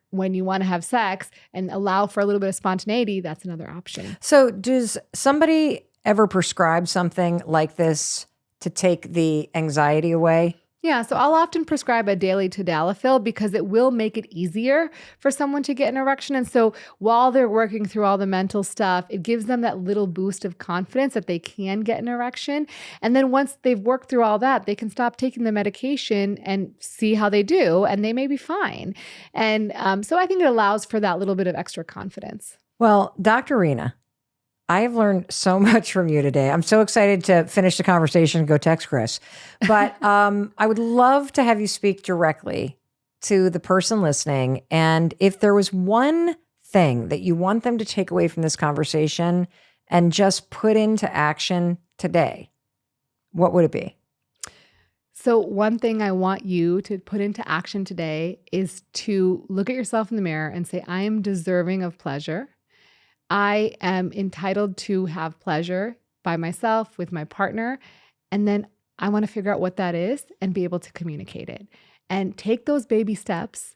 when you want to have sex and allow for a little bit of spontaneity, that's another option. So does somebody ever prescribe something like this to take the anxiety away? Yeah, so I'll often prescribe a daily tadalafil because it will make it easier for someone to get an erection. And so while they're working through all the mental stuff, it gives them that little boost of confidence that they can get an erection. And then once they've worked through all that, they can stop taking the medication and see how they do, and they may be fine. And so I think it allows for that little bit of extra confidence. Well, Dr. Rena, I have learned so much from you today. I'm so excited to finish the conversation and go text Chris. But I would love to have you speak directly to the person listening. And if there was one thing that you want them to take away from this conversation and just put into action today, what would it be? So one thing I want you to put into action today is to look at yourself in the mirror and say, I am deserving of pleasure. I am entitled to have pleasure by myself, with my partner, and then I want to figure out what that is and be able to communicate it. And take those baby steps,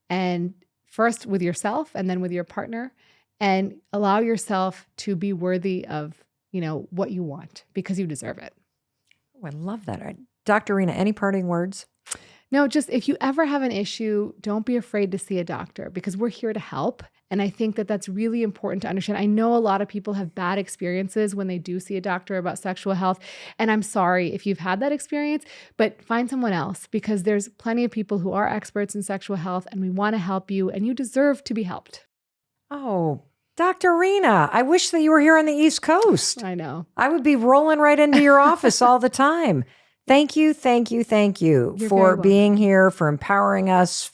and first with yourself and then with your partner, and allow yourself to be worthy of, what you want, because you deserve it. Oh, I love that. Dr. Rena, any parting words? No, just if you ever have an issue, don't be afraid to see a doctor, because we're here to help. And I think that that's really important to understand. I know a lot of people have bad experiences when they do see a doctor about sexual health. And I'm sorry if you've had that experience, but find someone else, because there's plenty of people who are experts in sexual health, and we want to help you, and you deserve to be helped. Oh, Dr. Rena, I wish that you were here on the East Coast. I know. I would be rolling right into your office all the time. Thank you for being here, for empowering us,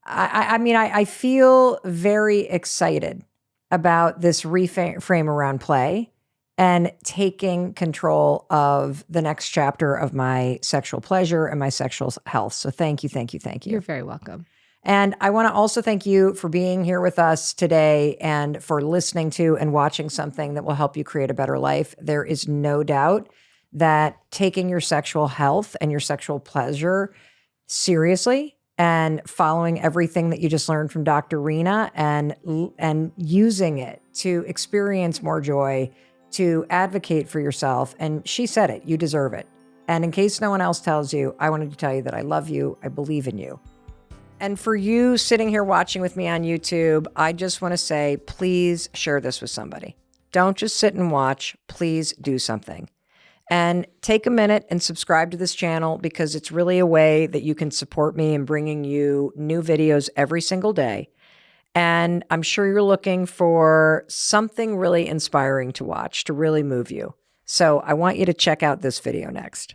I feel very excited about this reframe around play and taking control of the next chapter of my sexual pleasure and my sexual health. So thank you. You're very welcome. And I want to also thank you for being here with us today and for listening to and watching something that will help you create a better life. There is no doubt that taking your sexual health and your sexual pleasure seriously and following everything that you just learned from Dr. Rena and using it to experience more joy, to advocate for yourself. And she said it, you deserve it. And in case no one else tells you, I wanted to tell you that I love you, I believe in you. And for you sitting here watching with me on YouTube, I just want to say, please share this with somebody. Don't just sit and watch, please do something. And take a minute and subscribe to this channel because it's really a way that you can support me in bringing you new videos every single day. And I'm sure you're looking for something really inspiring to watch to really move you. So I want you to check out this video next.